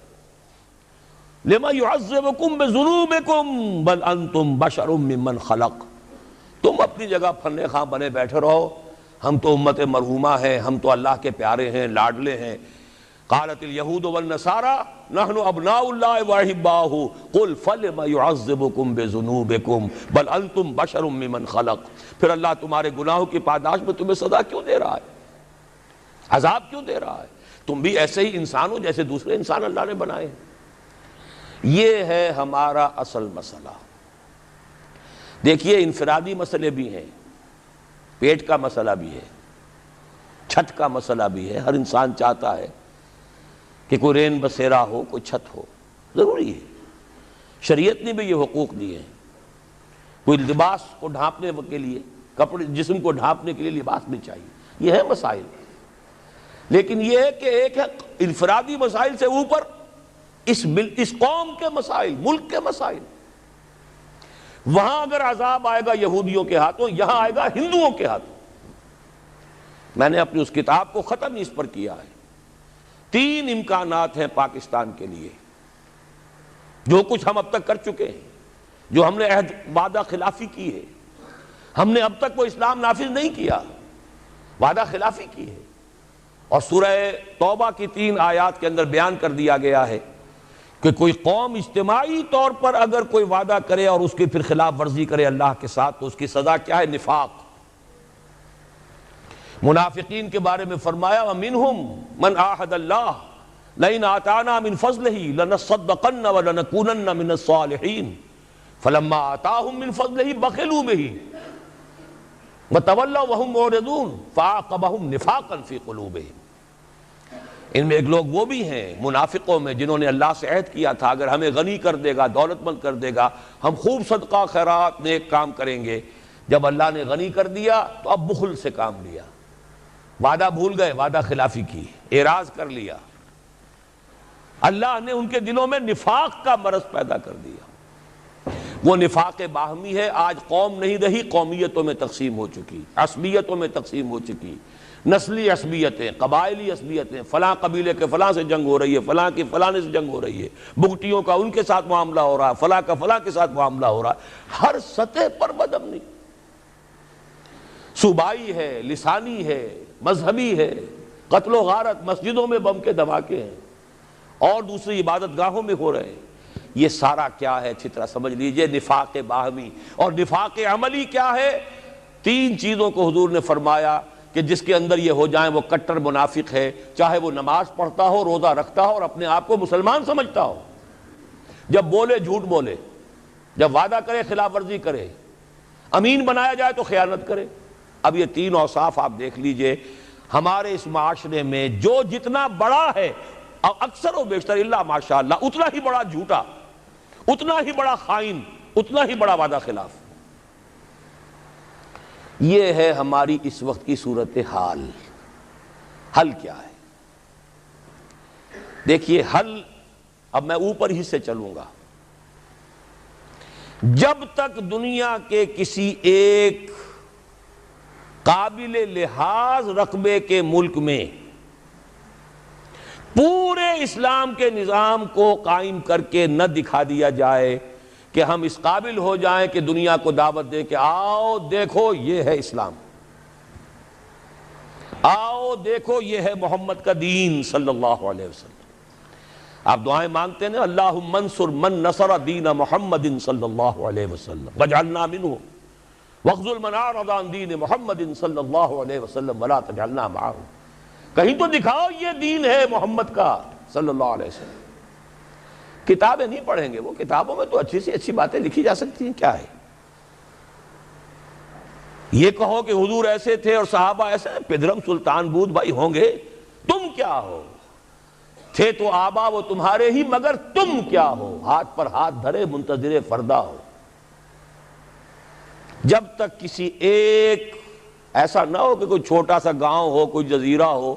لما يعذبكم بذنوبكم بل انتم بشر ممن خلق، تم اپنی جگہ پھرنے خواہ بنے بیٹھے رہو، ہم تو امت مرحومہ ہیں، ہم تو اللہ کے پیارے ہیں، لاڈلے ہیں۔ قالت اليہود والنصارى نحن ابناء اللہ واحباؤہ قل فلم يعذبكم بذنوبكم بل انتم بشر ممن خلق، پھر اللہ تمہارے گناہوں کی پاداش میں تمہیں سزا کیوں دے رہا ہے، عذاب کیوں دے رہا ہے؟ تم بھی ایسے ہی انسان ہو جیسے دوسرے انسان اللہ نے بنائے ہیں۔ یہ ہے ہمارا اصل مسئلہ۔ دیکھیے انفرادی مسئلے بھی ہیں، پیٹ کا مسئلہ بھی ہے، چھت کا مسئلہ بھی ہے، ہر انسان چاہتا ہے کہ کوئی رین بسیرا ہو، کوئی چھت ہو، ضروری ہے، شریعت نے بھی یہ حقوق دیے ہیں۔ کوئی لباس کو ڈھانپنے کے لیے، کپڑے جسم کو ڈھانپنے کے لیے لباس بھی چاہیے، یہ ہے مسائل۔ لیکن یہ ہے کہ ایک ہے انفرادی مسائل سے اوپر اس قوم کے مسائل، ملک کے مسائل۔ وہاں اگر عذاب آئے گا یہودیوں کے ہاتھوں، یہاں آئے گا ہندوؤں کے ہاتھوں۔ میں نے اپنی اس کتاب کو ختم اس پر کیا ہے۔ 3 امکانات ہیں پاکستان کے لیے، جو کچھ ہم اب تک کر چکے ہیں، جو ہم نے عہد وعدہ خلافی کی ہے، ہم نے اب تک وہ اسلام نافذ نہیں کیا، وعدہ خلافی کی ہے، اور سورہ توبہ کی 3 آیات کے اندر بیان کر دیا گیا ہے کہ کوئی قوم اجتماعی طور پر اگر کوئی وعدہ کرے اور اس کی پھر خلاف ورزی کرے اللہ کے ساتھ تو اس کی سزا کیا ہے؟ نفاق۔ منافقین کے بارے میں فرمایا وَمِنْهُمْ مَنْ عَاهَدَ اللَّهَ لَئِنْ آتَانَا مِنْ فَضْلِهِ لَنَصَّدَّقَنَّ وَلَنَكُونَنَّ مِنَ الصَّالِحِينَ فَلَمَّا آتَاهُمْ مِنْ فَضْلِهِ بَخِلُوا بِهِ وَتَوَلَّوْا وَهُمْ مُعْرِضُونَ فَعَاقَبَهُمْ نِفَاقًا فِي قُلُوبِهِمْ۔ ان میں ایک لوگ وہ بھی ہیں منافقوں میں جنہوں نے اللہ سے عہد کیا تھا اگر ہمیں غنی کر دے گا، دولت مند کر دے گا، ہم خوب صدقہ خیرات نیک کام کریں گے۔ جب اللہ نے غنی کر دیا تو اب بخل سے کام لیا، وعدہ بھول گئے، وعدہ خلافی کی، اعراض کر لیا۔ اللہ نے ان کے دلوں میں نفاق کا مرض پیدا کر دیا۔ وہ نفاق باہمی ہے، آج قوم نہیں رہی، قومیتوں میں تقسیم ہو چکی، عصبیتوں میں تقسیم ہو چکی، نسلی عصبیتیں، قبائلی عصبیتیں، فلاں قبیلے کے فلاں سے جنگ ہو رہی ہے، فلاں کی فلاں سے جنگ ہو رہی ہے، بگٹیوں کا ان کے ساتھ معاملہ ہو رہا ہے، فلاں کا فلاں کے ساتھ معاملہ ہو رہا ہے، ہر سطح پر بدامنی، صوبائی ہے، لسانی ہے، مذہبی ہے، قتل و غارت، مسجدوں میں بم کے دھماکے ہیں اور دوسری عبادت گاہوں میں ہو رہے ہیں۔ یہ سارا کیا ہے اچھی طرح سمجھ لیجئے، نفاق باہمی۔ اور نفاق عملی کیا ہے؟ 3 چیزوں کو حضور نے فرمایا کہ جس کے اندر یہ ہو جائیں وہ کٹر منافق ہے، چاہے وہ نماز پڑھتا ہو، روزہ رکھتا ہو اور اپنے آپ کو مسلمان سمجھتا ہو، جب بولے جھوٹ بولے، جب وعدہ کرے خلاف ورزی کرے، امین بنایا جائے تو خیانت کرے۔ اب یہ 3 اوصاف آپ دیکھ لیجئے ہمارے اس معاشرے میں جو جتنا بڑا ہے اکثر و بیشتر اللہ ماشاءاللہ اتنا ہی بڑا جھوٹا، اتنا ہی بڑا خائن، اتنا ہی بڑا وعدہ خلاف۔ یہ ہے ہماری اس وقت کی صورتحال۔ حل کیا ہے؟ دیکھیے حل اب میں اوپر ہی سے چلوں گا، جب تک دنیا کے کسی ایک قابل لحاظ رقبے کے ملک میں پورے اسلام کے نظام کو قائم کر کے نہ دکھا دیا جائے کہ ہم اس قابل ہو جائیں کہ دنیا کو دعوت دیں کہ آؤ دیکھو یہ ہے اسلام، آؤ دیکھو یہ ہے محمد کا دین صلی اللہ علیہ وسلم۔ آپ دعائیں مانگتے ہیں اللہم انصر من نصر دین محمد صلی اللہ علیہ وسلم واجعلنا منہ واخذل من اعرض عن دین محمد صلی اللہ علیہ وسلم ولا تجعلنا معہ۔ کہیں تو دکھاؤ یہ دین ہے محمد کا صلی اللہ علیہ وسلم۔ کتابیں نہیں پڑھیں گے وہ، کتابوں میں تو اچھی سی اچھی باتیں لکھی جا سکتی ہیں، کیا ہے یہ کہو کہ حضور ایسے تھے اور صحابہ ایسے، پدرم سلطان بود بھائی ہوں گے، تم کیا ہو؟ تھے تو آبا وہ تمہارے ہی مگر تم کیا ہو؟ ہاتھ پر ہاتھ دھرے منتظر فردا ہو۔ جب تک کسی ایک ایسا نہ ہو کہ کوئی چھوٹا سا گاؤں ہو، کوئی جزیرہ ہو،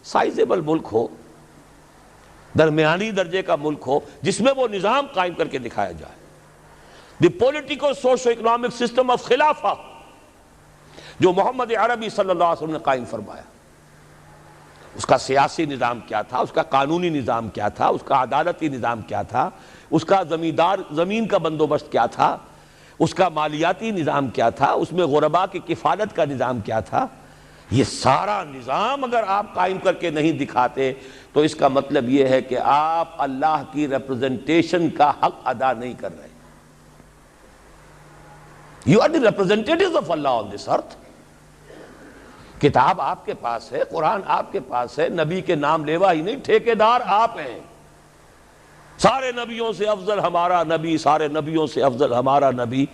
سائزیبل ملک ہو، درمیانی درجے کا ملک ہو، جس میں وہ نظام قائم کر کے دکھایا جائے، the political socio economic system of خلافہ جو محمد عربی صلی اللہ علیہ وسلم نے قائم فرمایا، اس کا سیاسی نظام کیا تھا، اس کا قانونی نظام کیا تھا، اس کا عدالتی نظام کیا تھا، اس کا زمین کا بندوبست کیا تھا، اس کا مالیاتی نظام کیا تھا، اس میں غرباء کی کفالت کا نظام کیا تھا، یہ سارا نظام اگر آپ قائم کر کے نہیں دکھاتے تو اس کا مطلب یہ ہے کہ آپ اللہ کی ریپرزنٹیشن کا حق ادا نہیں کر رہے۔ You are the representatives of Allah on this earth۔ کتاب آپ کے پاس ہے، قرآن آپ کے پاس ہے، نبی کے نام لیوا ہی نہیں، ٹھیکیدار آپ ہیں۔ سارے نبیوں سے افضل ہمارا نبی، سارے نبیوں سے افضل ہمارا نبی،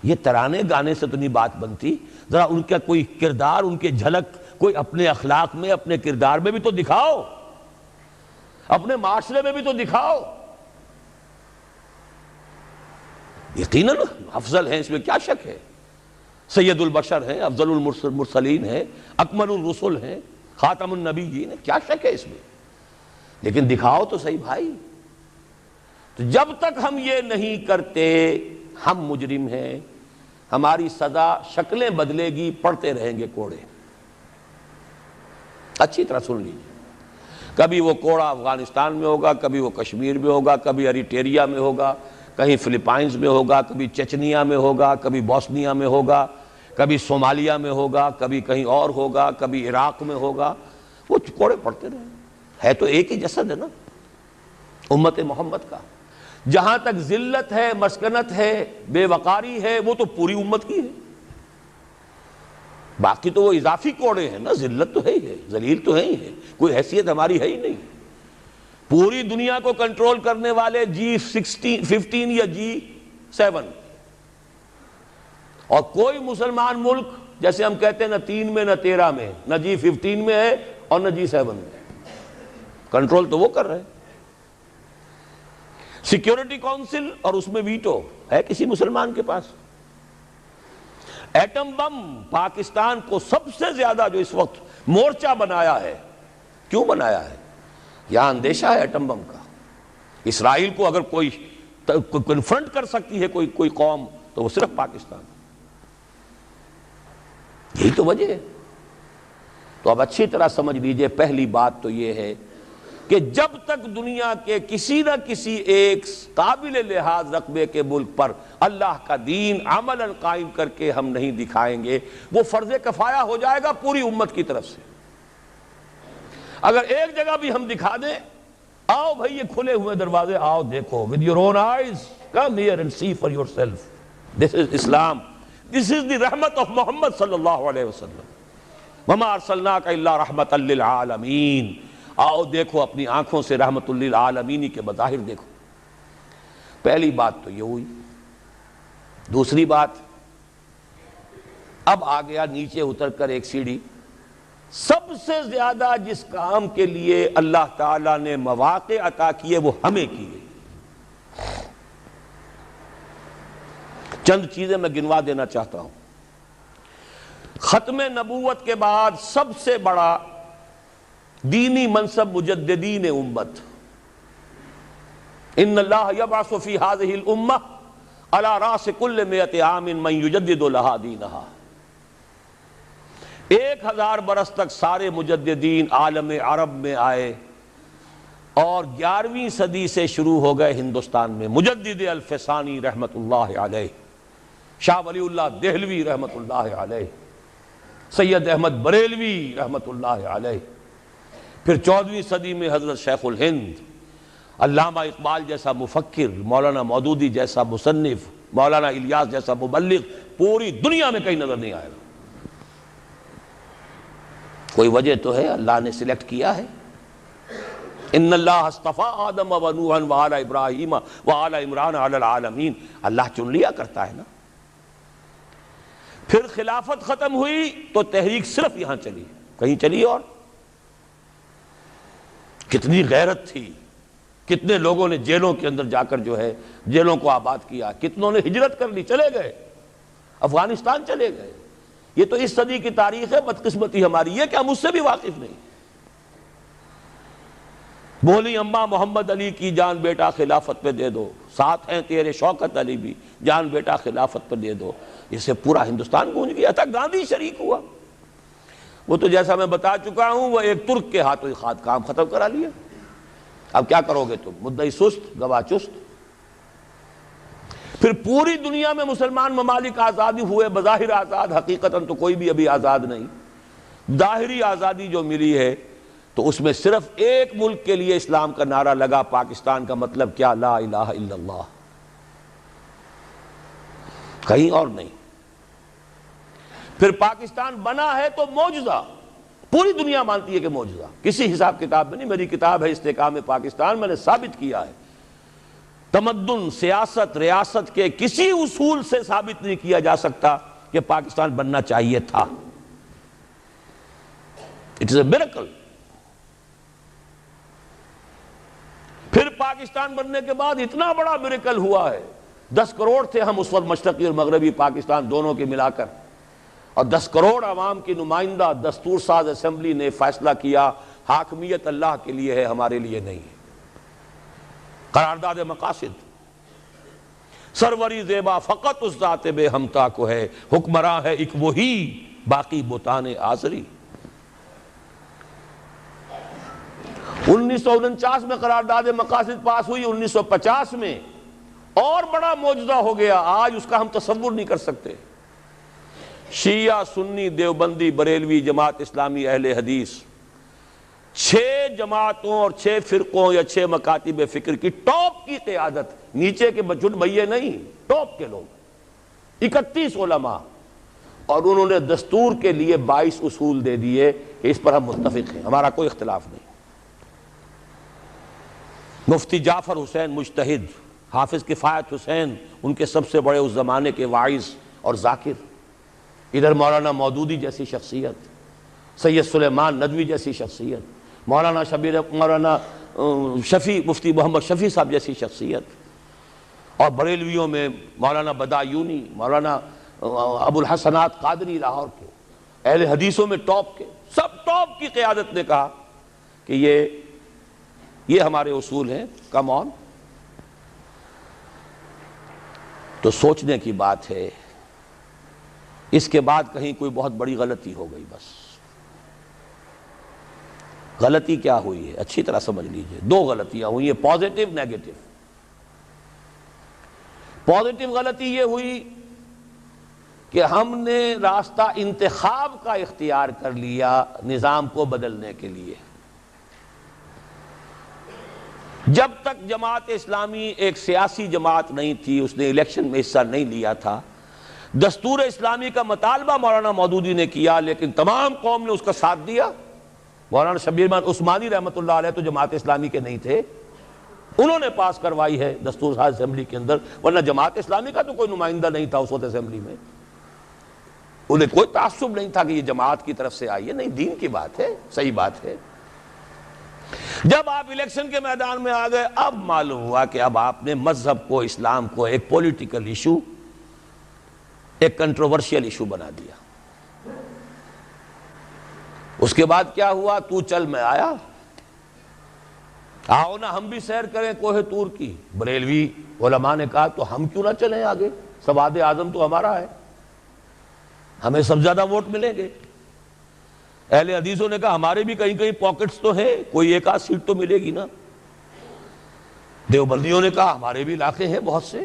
یہ ترانے گانے سے تو نہیں بات بنتی، ذرا ان کا کوئی کردار، ان کے جھلک کوئی اپنے اخلاق میں، اپنے کردار میں بھی تو دکھاؤ، اپنے معاشرے میں بھی تو دکھاؤ۔ یقیناً افضل ہیں، اس میں کیا شک ہے، سید البشر ہیں، افضل المرسلین ہیں، اکمل الرسل ہیں، خاتم النبیین ہیں، کیا شک ہے اس میں، لیکن دکھاؤ تو صحیح بھائی۔ تو جب تک ہم یہ نہیں کرتے ہم مجرم ہیں، ہماری سزا شکلیں بدلے گی، پڑھتے رہیں گے کوڑے۔ اچھی طرح سن لیجیے، کبھی وہ کوڑا افغانستان میں ہوگا، کبھی وہ کشمیر میں ہوگا، کبھی اریٹریا میں ہوگا، کہیں فلپائنز میں ہوگا، کبھی چچنیا میں ہوگا، کبھی بوسنیا میں ہوگا، کبھی صومالیہ میں ہوگا، کبھی کہیں اور ہوگا، کبھی عراق میں ہوگا، وہ کوڑے پڑتے رہیں، ہے تو ایک ہی جسد ہے نا امت محمد کا۔ جہاں تک ذلت ہے، مسکنت ہے، بے وقاری ہے، وہ تو پوری امت کی ہے، باقی تو وہ اضافی کوڑے ہیں نا، ذلت تو ہے ہی ہے، ذلیل تو ہے ہی ہے، کوئی حیثیت ہماری ہے ہی نہیں۔ پوری دنیا کو کنٹرول کرنے والے G15 یا G7، اور کوئی مسلمان ملک جیسے ہم کہتے ہیں نہ 3 میں نہ 13 میں، نہ G15 میں ہے اور نہ G7 میں، کنٹرول تو وہ کر رہے ہیں۔ سیکیورٹی کونسل اور اس میں ویٹو ہے کسی مسلمان کے پاس؟ ایٹم بم پاکستان کو سب سے زیادہ جو اس وقت مورچہ بنایا ہے، کیوں بنایا ہے؟ یہاں اندیشہ ہے ایٹم بم کا۔ اسرائیل کو اگر کوئی کنفرنٹ کر سکتی ہے کوئی قوم تو وہ صرف پاکستان، یہی تو وجہ ہے۔ تو اب اچھی طرح سمجھ لیجئے، پہلی بات تو یہ ہے کہ جب تک دنیا کے کسی نہ کسی ایک قابل لحاظ رقبے کے ملک پر اللہ کا دین عملاً قائم کر کے ہم نہیں دکھائیں گے، وہ فرض کفایہ ہو جائے گا پوری امت کی طرف سے۔ اگر ایک جگہ بھی ہم دکھا دیں، آؤ بھائی یہ کھلے ہوئے دروازے، آؤ دیکھو with your own eyes, come here and see for yourself, this is Islam, this is the رحمت of محمد صلی اللہ علیہ وسلم، وما ارسلناک الا رحمۃ للعالمین، آؤ دیکھو اپنی آنکھوں سے رحمت للعالمین کے مظاہر دیکھو۔ پہلی بات تو یہ ہوئی۔ دوسری بات، اب آ گیا نیچے اتر کر ایک سیڑھی، سب سے زیادہ جس کام کے لیے اللہ تعالیٰ نے مواقع عطا کیے وہ ہمیں کیے۔ چند چیزیں میں گنوا دینا چاہتا ہوں۔ ختم نبوت کے بعد سب سے بڑا دینی منصب مجددین امت، ان اللہ یبعث فی ہذہ الامہ علی راس کل مئۃ عام من یجدد لہا دینہا، 1000 برس تک سارے مجددین عالم عرب میں آئے اور 11ویں صدی سے شروع ہو گئے ہندوستان میں مجدد الفسانی رحمت اللہ علیہ، شاہ ولی اللہ دہلوی رحمت اللہ علیہ، سید احمد بریلوی رحمت اللہ علیہ، پھر 14ویں صدی میں حضرت شیخ الہند، علامہ اقبال جیسا مفکر، مولانا مودودی جیسا مصنف، مولانا الیاس جیسا مبلغ پوری دنیا میں کہیں نظر نہیں آئے گا۔ کوئی وجہ تو ہے، اللہ نے سلیکٹ کیا ہے۔ ان اللہ اصطفیٰ آدم و نوحا وآل ابراہیم وآل عمران علی العالمین، اللہ چن لیا کرتا ہے نا۔ پھر خلافت ختم ہوئی تو تحریک صرف یہاں چلی، کہیں چلی اور کتنی غیرت تھی، کتنے لوگوں نے جیلوں کے اندر جا کر جو ہے جیلوں کو آباد کیا، کتنوں نے ہجرت کر لی، چلے گئے افغانستان چلے گئے۔ یہ تو اس صدی کی تاریخ ہے، بدقسمتی ہماری ہے کہ ہم اس سے بھی واقف نہیں۔ بولی اماں محمد علی کی جان بیٹا خلافت پہ دے دو، ساتھ ہیں تیرے شوکت علی بھی جان بیٹا خلافت پہ دے دو، اس سے پورا ہندوستان گونج گیا تھا، گاندھی شریک ہوا۔ وہ تو جیسا میں بتا چکا ہوں، وہ ایک ترک کے ہاتھوں خاد کام ختم کرا لیا۔ اب کیا کرو گے تم، مدعی سست گواہ چست۔ پھر پوری دنیا میں مسلمان ممالک آزادی ہوئے، بظاہر آزاد، حقیقتاً تو کوئی بھی ابھی آزاد نہیں۔ ظاہری آزادی جو ملی ہے تو اس میں صرف ایک ملک کے لیے اسلام کا نعرہ لگا، پاکستان کا مطلب کیا، لا الہ الا اللہ، کہیں اور نہیں۔ پھر پاکستان بنا ہے تو معجزہ، پوری دنیا مانتی ہے کہ معجزہ، کسی حساب کتاب میں نہیں۔ میری کتاب ہے استحکام پاکستان، میں نے ثابت کیا ہے تمدن، سیاست، ریاست کے کسی اصول سے ثابت نہیں کیا جا سکتا کہ پاکستان بننا چاہیے تھا۔ It is a miracle. پھر پاکستان بننے کے بعد اتنا بڑا میریکل ہوا ہے، 10 کروڑ تھے ہم اس وقت، مشرقی اور مغربی پاکستان دونوں کے ملا کر، اور 10 کروڑ عوام کی نمائندہ دستور ساز اسمبلی نے فیصلہ کیا حاکمیت اللہ کے لیے ہے، ہمارے لیے نہیں ہے۔ قرارداد مقاصد، سروری زیبا فقط اس ذات بے ہمتا کو ہے، حکمراں ہے ایک وہی باقی بتان آزری۔ 1949 میں قرارداد مقاصد پاس ہوئی، 1950 میں اور بڑا معجزہ ہو گیا، آج اس کا ہم تصور نہیں کر سکتے۔ شیعہ، سنی، دیوبندی، بریلوی، جماعت اسلامی، اہل حدیث، 6 جماعتوں اور 6 فرقوں یا 6 مکاتب فکر کی ٹاپ کی قیادت، نیچے کے بچٹ بھئیے نہیں، ٹاپ کے لوگ، 31 علماء، اور انہوں نے دستور کے لیے 22 اصول دے دیے کہ اس پر ہم متفق ہیں، ہمارا کوئی اختلاف نہیں۔ مفتی جعفر حسین مجتہد، حافظ کفایت حسین ان کے سب سے بڑے اس زمانے کے واعظ اور ذاکر، ادھر مولانا مودودی جیسی شخصیت، سید سلیمان ندوی جیسی شخصیت، مولانا شفیع، مفتی محمد شفیع صاحب جیسی شخصیت، اور بریلویوں میں مولانا بدایونی، مولانا ابو الحسنات قادری لاہور کے، اہل حدیثوں میں ٹاپ کے، سب ٹاپ کی قیادت نے کہا کہ یہ ہمارے اصول ہیں، کم آن۔ تو سوچنے کی بات ہے، اس کے بعد کہیں کوئی بہت بڑی غلطی ہو گئی۔ بس غلطی کیا ہوئی ہے اچھی طرح سمجھ لیجئے، 2 غلطیاں ہوئی ہیں، پازیٹیو نیگیٹو۔ پازیٹیو غلطی یہ ہوئی کہ ہم نے راستہ انتخاب کا اختیار کر لیا نظام کو بدلنے کے لیے۔ جب تک جماعت اسلامی ایک سیاسی جماعت نہیں تھی، اس نے الیکشن میں حصہ نہیں لیا تھا، دستور اسلامی کا مطالبہ مولانا مودودی نے کیا، لیکن تمام قوم نے اس کا ساتھ دیا۔ مولانا شبیر احمد عثمانی رحمت اللہ علیہ تو جماعت اسلامی کے نہیں تھے، انہوں نے پاس کروائی ہے دستور ساز اسمبلی کے اندر، ورنہ جماعت اسلامی کا تو کوئی نمائندہ نہیں تھا اس وقت اسمبلی میں، انہیں کوئی تعصب نہیں تھا کہ یہ جماعت کی طرف سے آئی ہے، نہیں، دین کی بات ہے، صحیح بات ہے۔ جب آپ الیکشن کے میدان میں آ گئے، اب معلوم ہوا کہ اب آپ نے مذہب کو، اسلام کو ایک پولیٹیکل ایشو، ایک کنٹروورشل ایشو بنا دیا۔ اس کے بعد کیا ہوا، تو چل میں آیا، آؤ نا ہم بھی سیر کریں کوہ طور کی. بریلوی علماء نے کہا تو ہم کیوں نہ چلیں آگے, سواد اعظم تو ہمارا ہے, ہمیں سب زیادہ ووٹ ملیں گے. اہل حدیثوں نے کہا ہمارے بھی کہیں کہیں پاکٹس تو ہیں, کوئی ایک آدھ سیٹ تو ملے گی نا. دیوبندیوں نے کہا ہمارے بھی علاقے ہیں بہت سے,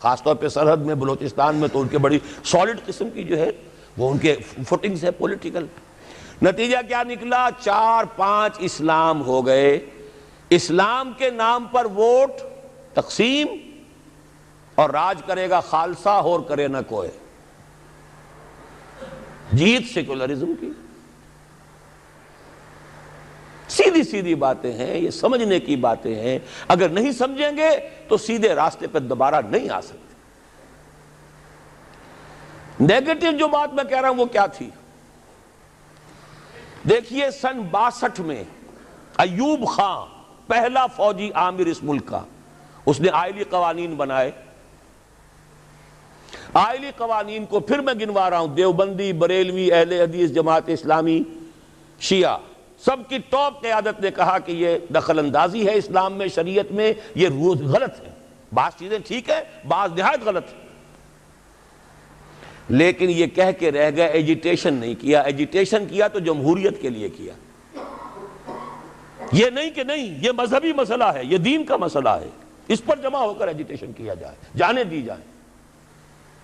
خاص طور پہ سرحد میں بلوچستان میں تو ان کے بڑی سالڈ قسم کی جو ہے وہ ان کے فوٹنگز ہے پولیٹیکل. نتیجہ کیا نکلا؟ 4-5 اسلام ہو گئے. اسلام کے نام پر ووٹ تقسیم, اور راج کرے گا خالصہ اور کرے نہ کوئی. جیت سیکولرزم کی. سیدھی سیدھی باتیں ہیں, یہ سمجھنے کی باتیں ہیں. اگر نہیں سمجھیں گے تو سیدھے راستے پہ دوبارہ نہیں آ سکتے. نیگیٹو جو بات میں کہہ رہا ہوں وہ کیا تھی؟ دیکھیے سن 62 میں ایوب خان پہلا فوجی آمر اس ملک کا, اس نے آئلی قوانین بنائے. آئلی قوانین کو پھر میں گنوا رہا ہوں, دیوبندی, بریلوی, اہل حدیث, جماعت اسلامی, شیعہ, سب کی ٹاپ قیادت نے کہا کہ یہ دخل اندازی ہے اسلام میں, شریعت میں, یہ غلط ہے. بعض چیزیں ٹھیک ہے, بعض نہایت غلط ہے. لیکن یہ کہہ کے رہ گئے, ایجیٹیشن نہیں کیا. ایجیٹیشن کیا تو جمہوریت کے لیے کیا, یہ نہیں کہ نہیں یہ مذہبی مسئلہ ہے, یہ دین کا مسئلہ ہے, اس پر جمع ہو کر ایجیٹیشن کیا جائے, جانے دی جائے.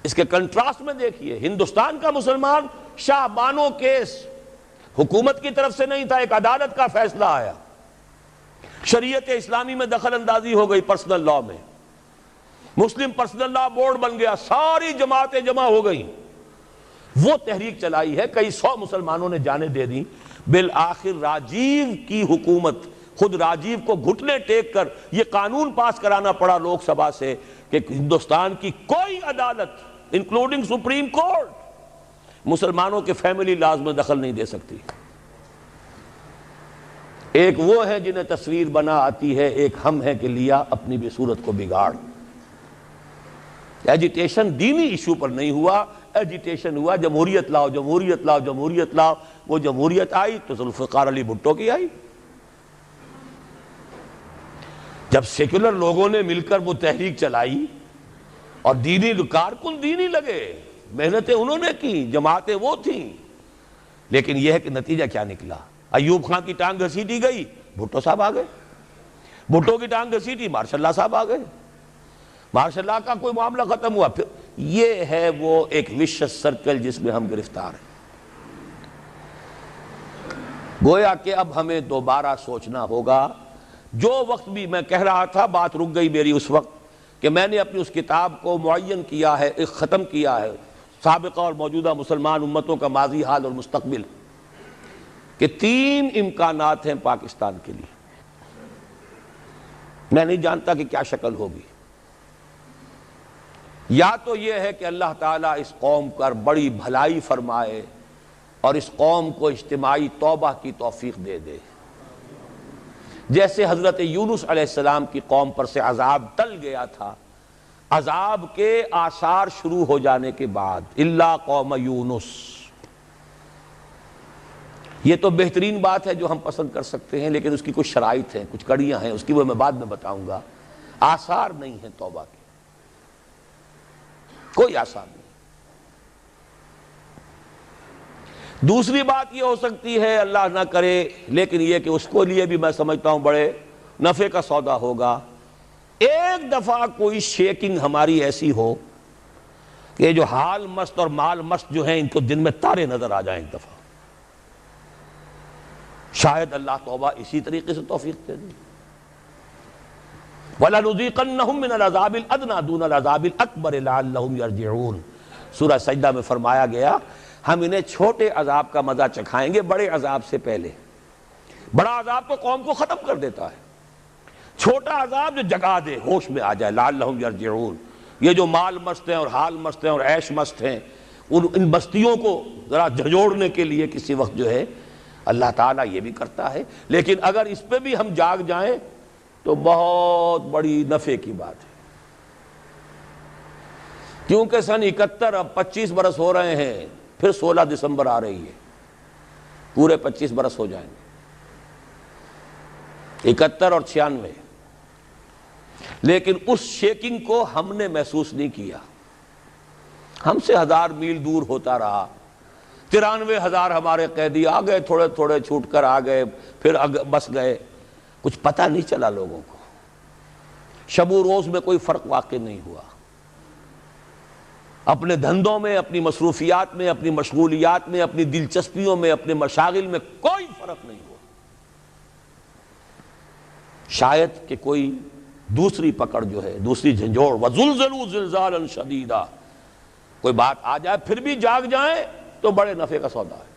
اس کے کنٹراسٹ میں دیکھیے, ہندوستان کا مسلمان شاہ بانو کیس حکومت کی طرف سے نہیں تھا, ایک عدالت کا فیصلہ آیا, شریعت اسلامی میں دخل اندازی ہو گئی پرسنل لاء میں, مسلم پرسنل لاء بورڈ بن گیا, ساری جماعتیں جمع ہو گئیں, وہ تحریک چلائی ہے, کئی 100 مسلمانوں نے جانیں دے دی. بالآخر راجیو کی حکومت, خود راجیو کو گھٹنے ٹیک کر یہ قانون پاس کرانا پڑا لوک سبھا سے کہ ہندوستان کی کوئی عدالت انکلوڈنگ سپریم کورٹ مسلمانوں کے فیملی لاز میں دخل نہیں دے سکتی. ایک وہ ہے جنہیں تصویر بنا آتی ہے, ایک ہم ہیں کہ لیا اپنی بھی صورت کو بگاڑ. ایجیٹیشن دینی ایشو پر نہیں ہوا, ایجیٹیشن ہوا جمہوریت لاؤ, جمہوریت لاؤ, جمہوریت لاؤ. وہ جمہوریت آئی تو ذوالفقار علی بھٹو کی آئی. جب سیکولر لوگوں نے مل کر وہ تحریک چلائی اور دینی کارکن دینی لگے, محنتیں انہوں نے کی, جماعتیں وہ تھیں, لیکن یہ ہے کہ نتیجہ کیا نکلا؟ ایوب خان کی ٹانگ گھسیٹی گئی, بھٹو صاحب آ گئے. بھٹو کی ٹانگ گھسیٹی, مارشل اللہ صاحب آ گئے. مارشل اللہ کا کوئی معاملہ ختم ہوا. پھر یہ ہے وہ ایک وشس سرکل جس میں ہم گرفتار ہیں. گویا کہ اب ہمیں دوبارہ سوچنا ہوگا. جو وقت بھی میں کہہ رہا تھا, بات رک گئی میری اس وقت کہ میں نے اپنی اس کتاب کو معین کیا ہے, ختم کیا ہے, سابقہ اور موجودہ مسلمان امتوں کا ماضی, حال اور مستقبل, کہ 3 امکانات ہیں پاکستان کے لیے. میں نہیں جانتا کہ کیا شکل ہوگی. یا تو یہ ہے کہ اللہ تعالیٰ اس قوم پر بڑی بھلائی فرمائے اور اس قوم کو اجتماعی توبہ کی توفیق دے دے, جیسے حضرت یونس علیہ السلام کی قوم پر سے عذاب ٹل گیا تھا. عذاب کے آثار شروع ہو جانے کے بعد, الا قوم یونس, یہ تو بہترین بات ہے جو ہم پسند کر سکتے ہیں, لیکن اس کی کچھ شرائط ہیں, کچھ کڑیاں ہیں, اس کی وہ میں بعد میں بتاؤں گا. آثار نہیں ہیں توبہ کے, کوئی آثار نہیں. دوسری بات یہ ہو سکتی ہے, اللہ نہ کرے, لیکن یہ کہ اس کو لیے بھی میں سمجھتا ہوں بڑے نفع کا سودا ہوگا, ایک دفعہ کوئی شیکنگ ہماری ایسی ہو کہ جو حال مست اور مال مست جو ہیں ان کو دن میں تارے نظر آ جائیں ایک دفعہ. شاید اللہ توبہ اسی طریقے سے توفیق دے دے. وَلَنُذِيقَنَّهُم مِّنَ الْعَذَابِ الْأَدْنَىٰ دُونَ الْعَذَابِ الْأَكْبَرِ لَعَلَّهُمْ يَرْجِعُونَ. سورہ سجدہ میں فرمایا گیا ہم انہیں چھوٹے عذاب کا مزہ چکھائیں گے بڑے عذاب سے پہلے. بڑا عذاب تو قوم کو ختم کر دیتا ہے, چھوٹا عذاب جو جگا دے, ہوش میں آ جائے. لعلہم یرجعون. یہ جو مال مست ہیں اور حال مست ہیں اور عیش مست ہیں, ان بستیوں کو ذرا جھنجھوڑنے کے لیے کسی وقت جو ہے اللہ تعالیٰ یہ بھی کرتا ہے. لیکن اگر اس پہ بھی ہم جاگ جائیں تو بہت بڑی نفع کی بات ہے, کیونکہ سن 71 اب 25 برس ہو رہے ہیں, پھر 16 دسمبر آ رہی ہے, پورے 25 برس ہو جائیں گے. 71 اور 96، لیکن اس شیکنگ کو ہم نے محسوس نہیں کیا. ہم سے 1000 میل دور ہوتا رہا. 93,000 ہمارے قیدی آ گئے، تھوڑے تھوڑے چھوٹ کر آ گئے، پھر بس گئے. کچھ پتہ نہیں چلا لوگوں کو. شب و روز میں کوئی فرق واقع نہیں ہوا. اپنے دھندوں میں، اپنی مصروفیات میں، اپنی مشغولیات میں، اپنی دلچسپیوں میں، اپنے مشاغل میں کوئی فرق نہیں ہوا. شاید کہ کوئی دوسری پکڑ جو ہے، دوسری جھنجھوڑ، وَزُلْزِلُوا زِلْزَالًا شَدِيدًا، کوئی بات آ جائے پھر بھی جاگ جائیں تو بڑے نفع کا سودا ہے.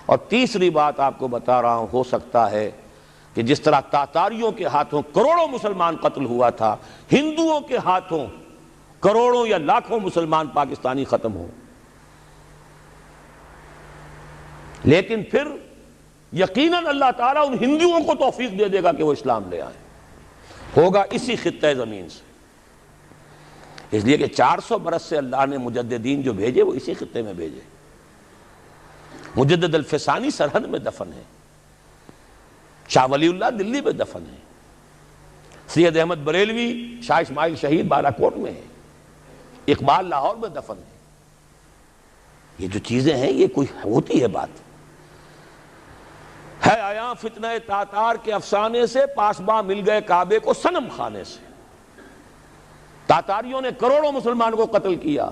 اور تیسری بات آپ کو بتا رہا ہوں، ہو سکتا ہے کہ جس طرح تاتاریوں کے ہاتھوں کروڑوں مسلمان قتل ہوا تھا، ہندوؤں کے ہاتھوں کروڑوں یا لاکھوں مسلمان پاکستانی ختم ہوں. لیکن پھر یقیناً اللہ تعالیٰ ان ہندوؤں کو توفیق دے دے گا کہ وہ اسلام لے آئیں. ہوگا اسی خطہ زمین سے. اس لیے کہ 400 برس سے اللہ نے مجددین جو بھیجے وہ اسی خطے میں بھیجے. مجدد الفسانی سرحد میں دفن ہے، شاہ ولی اللہ دلی میں دفن ہے، سید احمد بریلوی شاہ اسماعیل شہید بالا کوٹ میں ہے، اقبال لاہور میں دفن ہے. یہ جو چیزیں ہیں یہ کوئی ہوتی ہے بات ہے. آیا فتنہ تاتار کے افسانے سے پاسباں مل گئے کعبے کو صنم خانے سے. تاتاریوں نے کروڑوں مسلمان کو قتل کیا،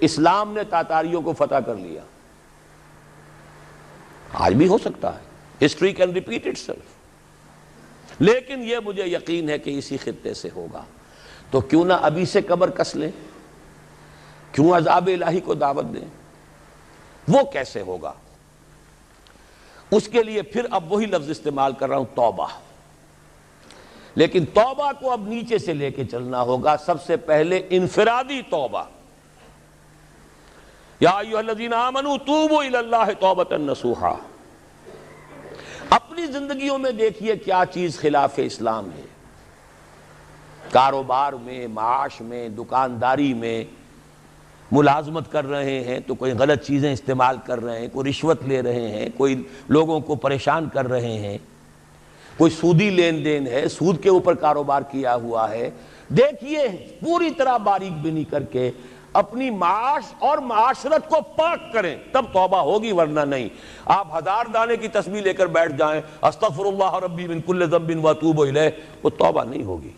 اسلام نے تاتاریوں کو فتح کر لیا. آج بھی ہو سکتا ہے، history can repeat it self. لیکن یہ مجھے یقین ہے کہ اسی خطے سے ہوگا. تو کیوں نہ ابھی سے قبر کس لیں، کیوں عذاب الہی کو دعوت دیں. وہ کیسے ہوگا؟ اس کے لیے پھر اب وہی لفظ استعمال کر رہا ہوں، توبہ. لیکن توبہ کو اب نیچے سے لے کے چلنا ہوگا. سب سے پہلے انفرادی توبہ. یا ایھا الذین آمنوا توبوا الی اللہ توبۃ نصوحا. اپنی زندگیوں میں دیکھیے کیا چیز خلاف اسلام ہے. کاروبار میں، معاش میں، دکانداری میں ملازمت کر رہے ہیں تو کوئی غلط چیزیں استعمال کر رہے ہیں، کوئی رشوت لے رہے ہیں، کوئی لوگوں کو پریشان کر رہے ہیں، کوئی سودی لین دین ہے، سود کے اوپر کاروبار کیا ہوا ہے. دیکھیے پوری طرح باریک بینی کر کے اپنی معاش اور معاشرت کو پاک کریں، تب توبہ ہوگی، ورنہ نہیں. آپ 1000 دانے کی تسبیح لے کر بیٹھ جائیں، استغفر اللہ ربی من کل ذنب واتوب الیہ، وہ توبہ نہیں ہوگی.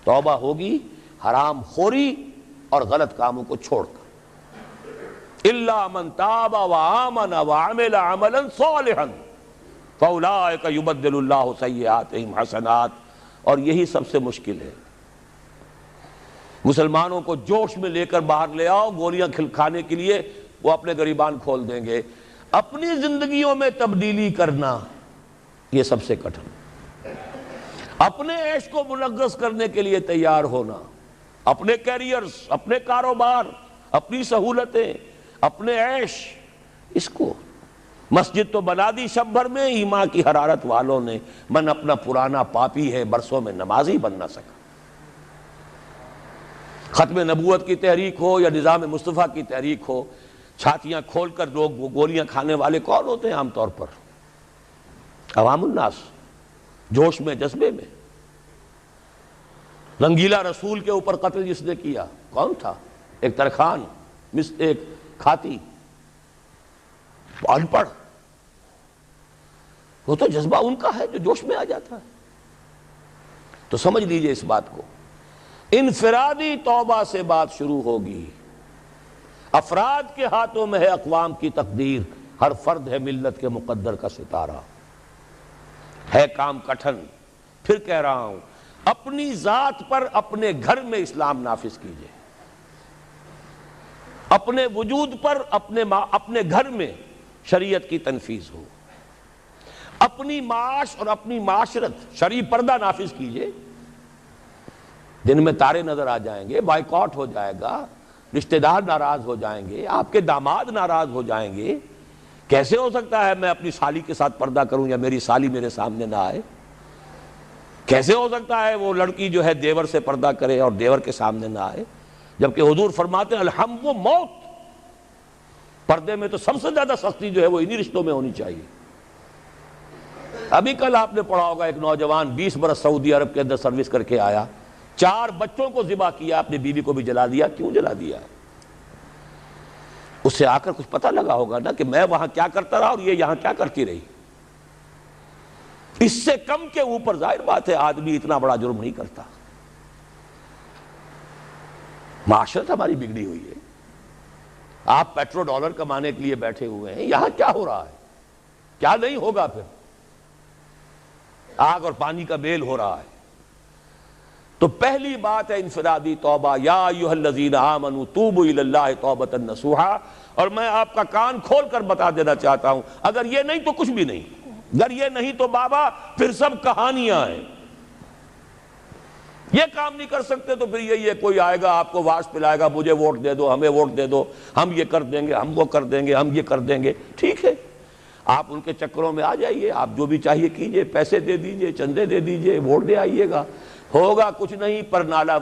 توبہ ہوگی حرام خوری اور غلط کاموں کو چھوڑ کر. الا من تاب وآمن وعمل عملا صالحا فاولئک یبدل اللہ سیئاتہم حسنات. اور یہی سب سے مشکل ہے. مسلمانوں کو جوش میں لے کر باہر لے آؤ گولیاں کھانے کے لیے، وہ اپنے گریبان کھول دیں گے. اپنی زندگیوں میں تبدیلی کرنا یہ سب سے کٹھن. اپنے عیش کو منغص کرنے کے لیے تیار ہونا، اپنے کیریئرز، اپنے کاروبار، اپنی سہولتیں، اپنے عیش، اس کو مسجد تو بنا دی شب بھر میں، ایمان کی حرارت والوں نے. من اپنا پرانا پاپی ہے، برسوں میں نمازی بن نہ سکا. ختم نبوت کی تحریک ہو یا نظام مصطفیٰ کی تحریک ہو، چھاتیاں کھول کر لوگ گولیاں کھانے والے کون ہوتے ہیں عام طور پر؟ عوام الناس، جوش میں، جذبے میں. رنگیلا رسول کے اوپر قتل جس نے کیا کون تھا؟ ایک ترخان، ایک کھاتی، ان پڑھ. وہ تو جذبہ ان کا ہے جو جوش میں آ جاتا ہے. تو سمجھ لیجئے اس بات کو. انفرادی توبہ سے بات شروع ہوگی. افراد کے ہاتھوں میں ہے اقوام کی تقدیر. ہر فرد ہے ملت کے مقدر کا ستارہ. ہے کام کٹھن. پھر کہہ رہا ہوں، اپنی ذات پر اپنے گھر میں اسلام نافذ کیجئے. اپنے وجود پر اپنے گھر میں شریعت کی تنفیذ ہو. اپنی معاش اور اپنی معاشرت شرعی پردہ نافذ کیجئے. دن میں تارے نظر آ جائیں گے، بائیکاٹ ہو جائے گا، رشتہ دار ناراض ہو جائیں گے، آپ کے داماد ناراض ہو جائیں گے. کیسے ہو سکتا ہے میں اپنی سالی کے ساتھ پردہ کروں یا میری سالی میرے سامنے نہ آئے؟ کیسے ہو سکتا ہے وہ لڑکی جو ہے دیور سے پردہ کرے اور دیور کے سامنے نہ آئے؟ جبکہ حضور فرماتے ہیں الحم و موت. پردے میں تو سب سے زیادہ سختی جو ہے وہ انہی رشتوں میں ہونی چاہیے. ابھی کل آپ نے پڑھا ہوگا ایک نوجوان 20 برس سعودی عرب کے اندر سروس کر کے آیا، 4 بچوں کو ذبح کیا، اپنی بیوی کو بھی جلا دیا. کیوں جلا دیا؟ اس سے آ کر کچھ پتہ لگا ہوگا نا کہ میں وہاں کیا کرتا رہا اور یہ یہاں کیا کرتی رہی. اس سے کم کے اوپر ظاہر بات ہے آدمی اتنا بڑا جرم نہیں کرتا. معاشرت ہماری بگڑی ہوئی ہے. آپ پیٹرو ڈالر کمانے کے لیے بیٹھے ہوئے ہیں، یہاں کیا ہو رہا ہے، کیا نہیں ہوگا. پھر آگ اور پانی کا میل ہو رہا ہے. تو پہلی بات ہے انفرادی توبہ. یا ایھا الذین آمنوا توبوا الی اللہ توبۃ نصوحا. اور میں آپ کا کان کھول کر بتا دینا چاہتا ہوں، اگر یہ نہیں تو کچھ بھی نہیں. اگر یہ نہیں تو بابا پھر سب کہانیاں ہیں. یہ کام نہیں کر سکتے تو پھر یہی ہے، کوئی آئے گا آپ کو واس پلائے گا، مجھے ووٹ دے دو، ہمیں ووٹ دے دو، ہم یہ کر دیں گے، ہم وہ کر دیں گے، ہم یہ کر دیں گے. ٹھیک ہے، آپ ان کے چکروں میں آ جائیے، آپ جو بھی چاہیے کیجئے، پیسے دے دیجئے، چندے دے دیجئے، ووٹ دے آئیے گا. ہوگا کچھ نہیں پر نالا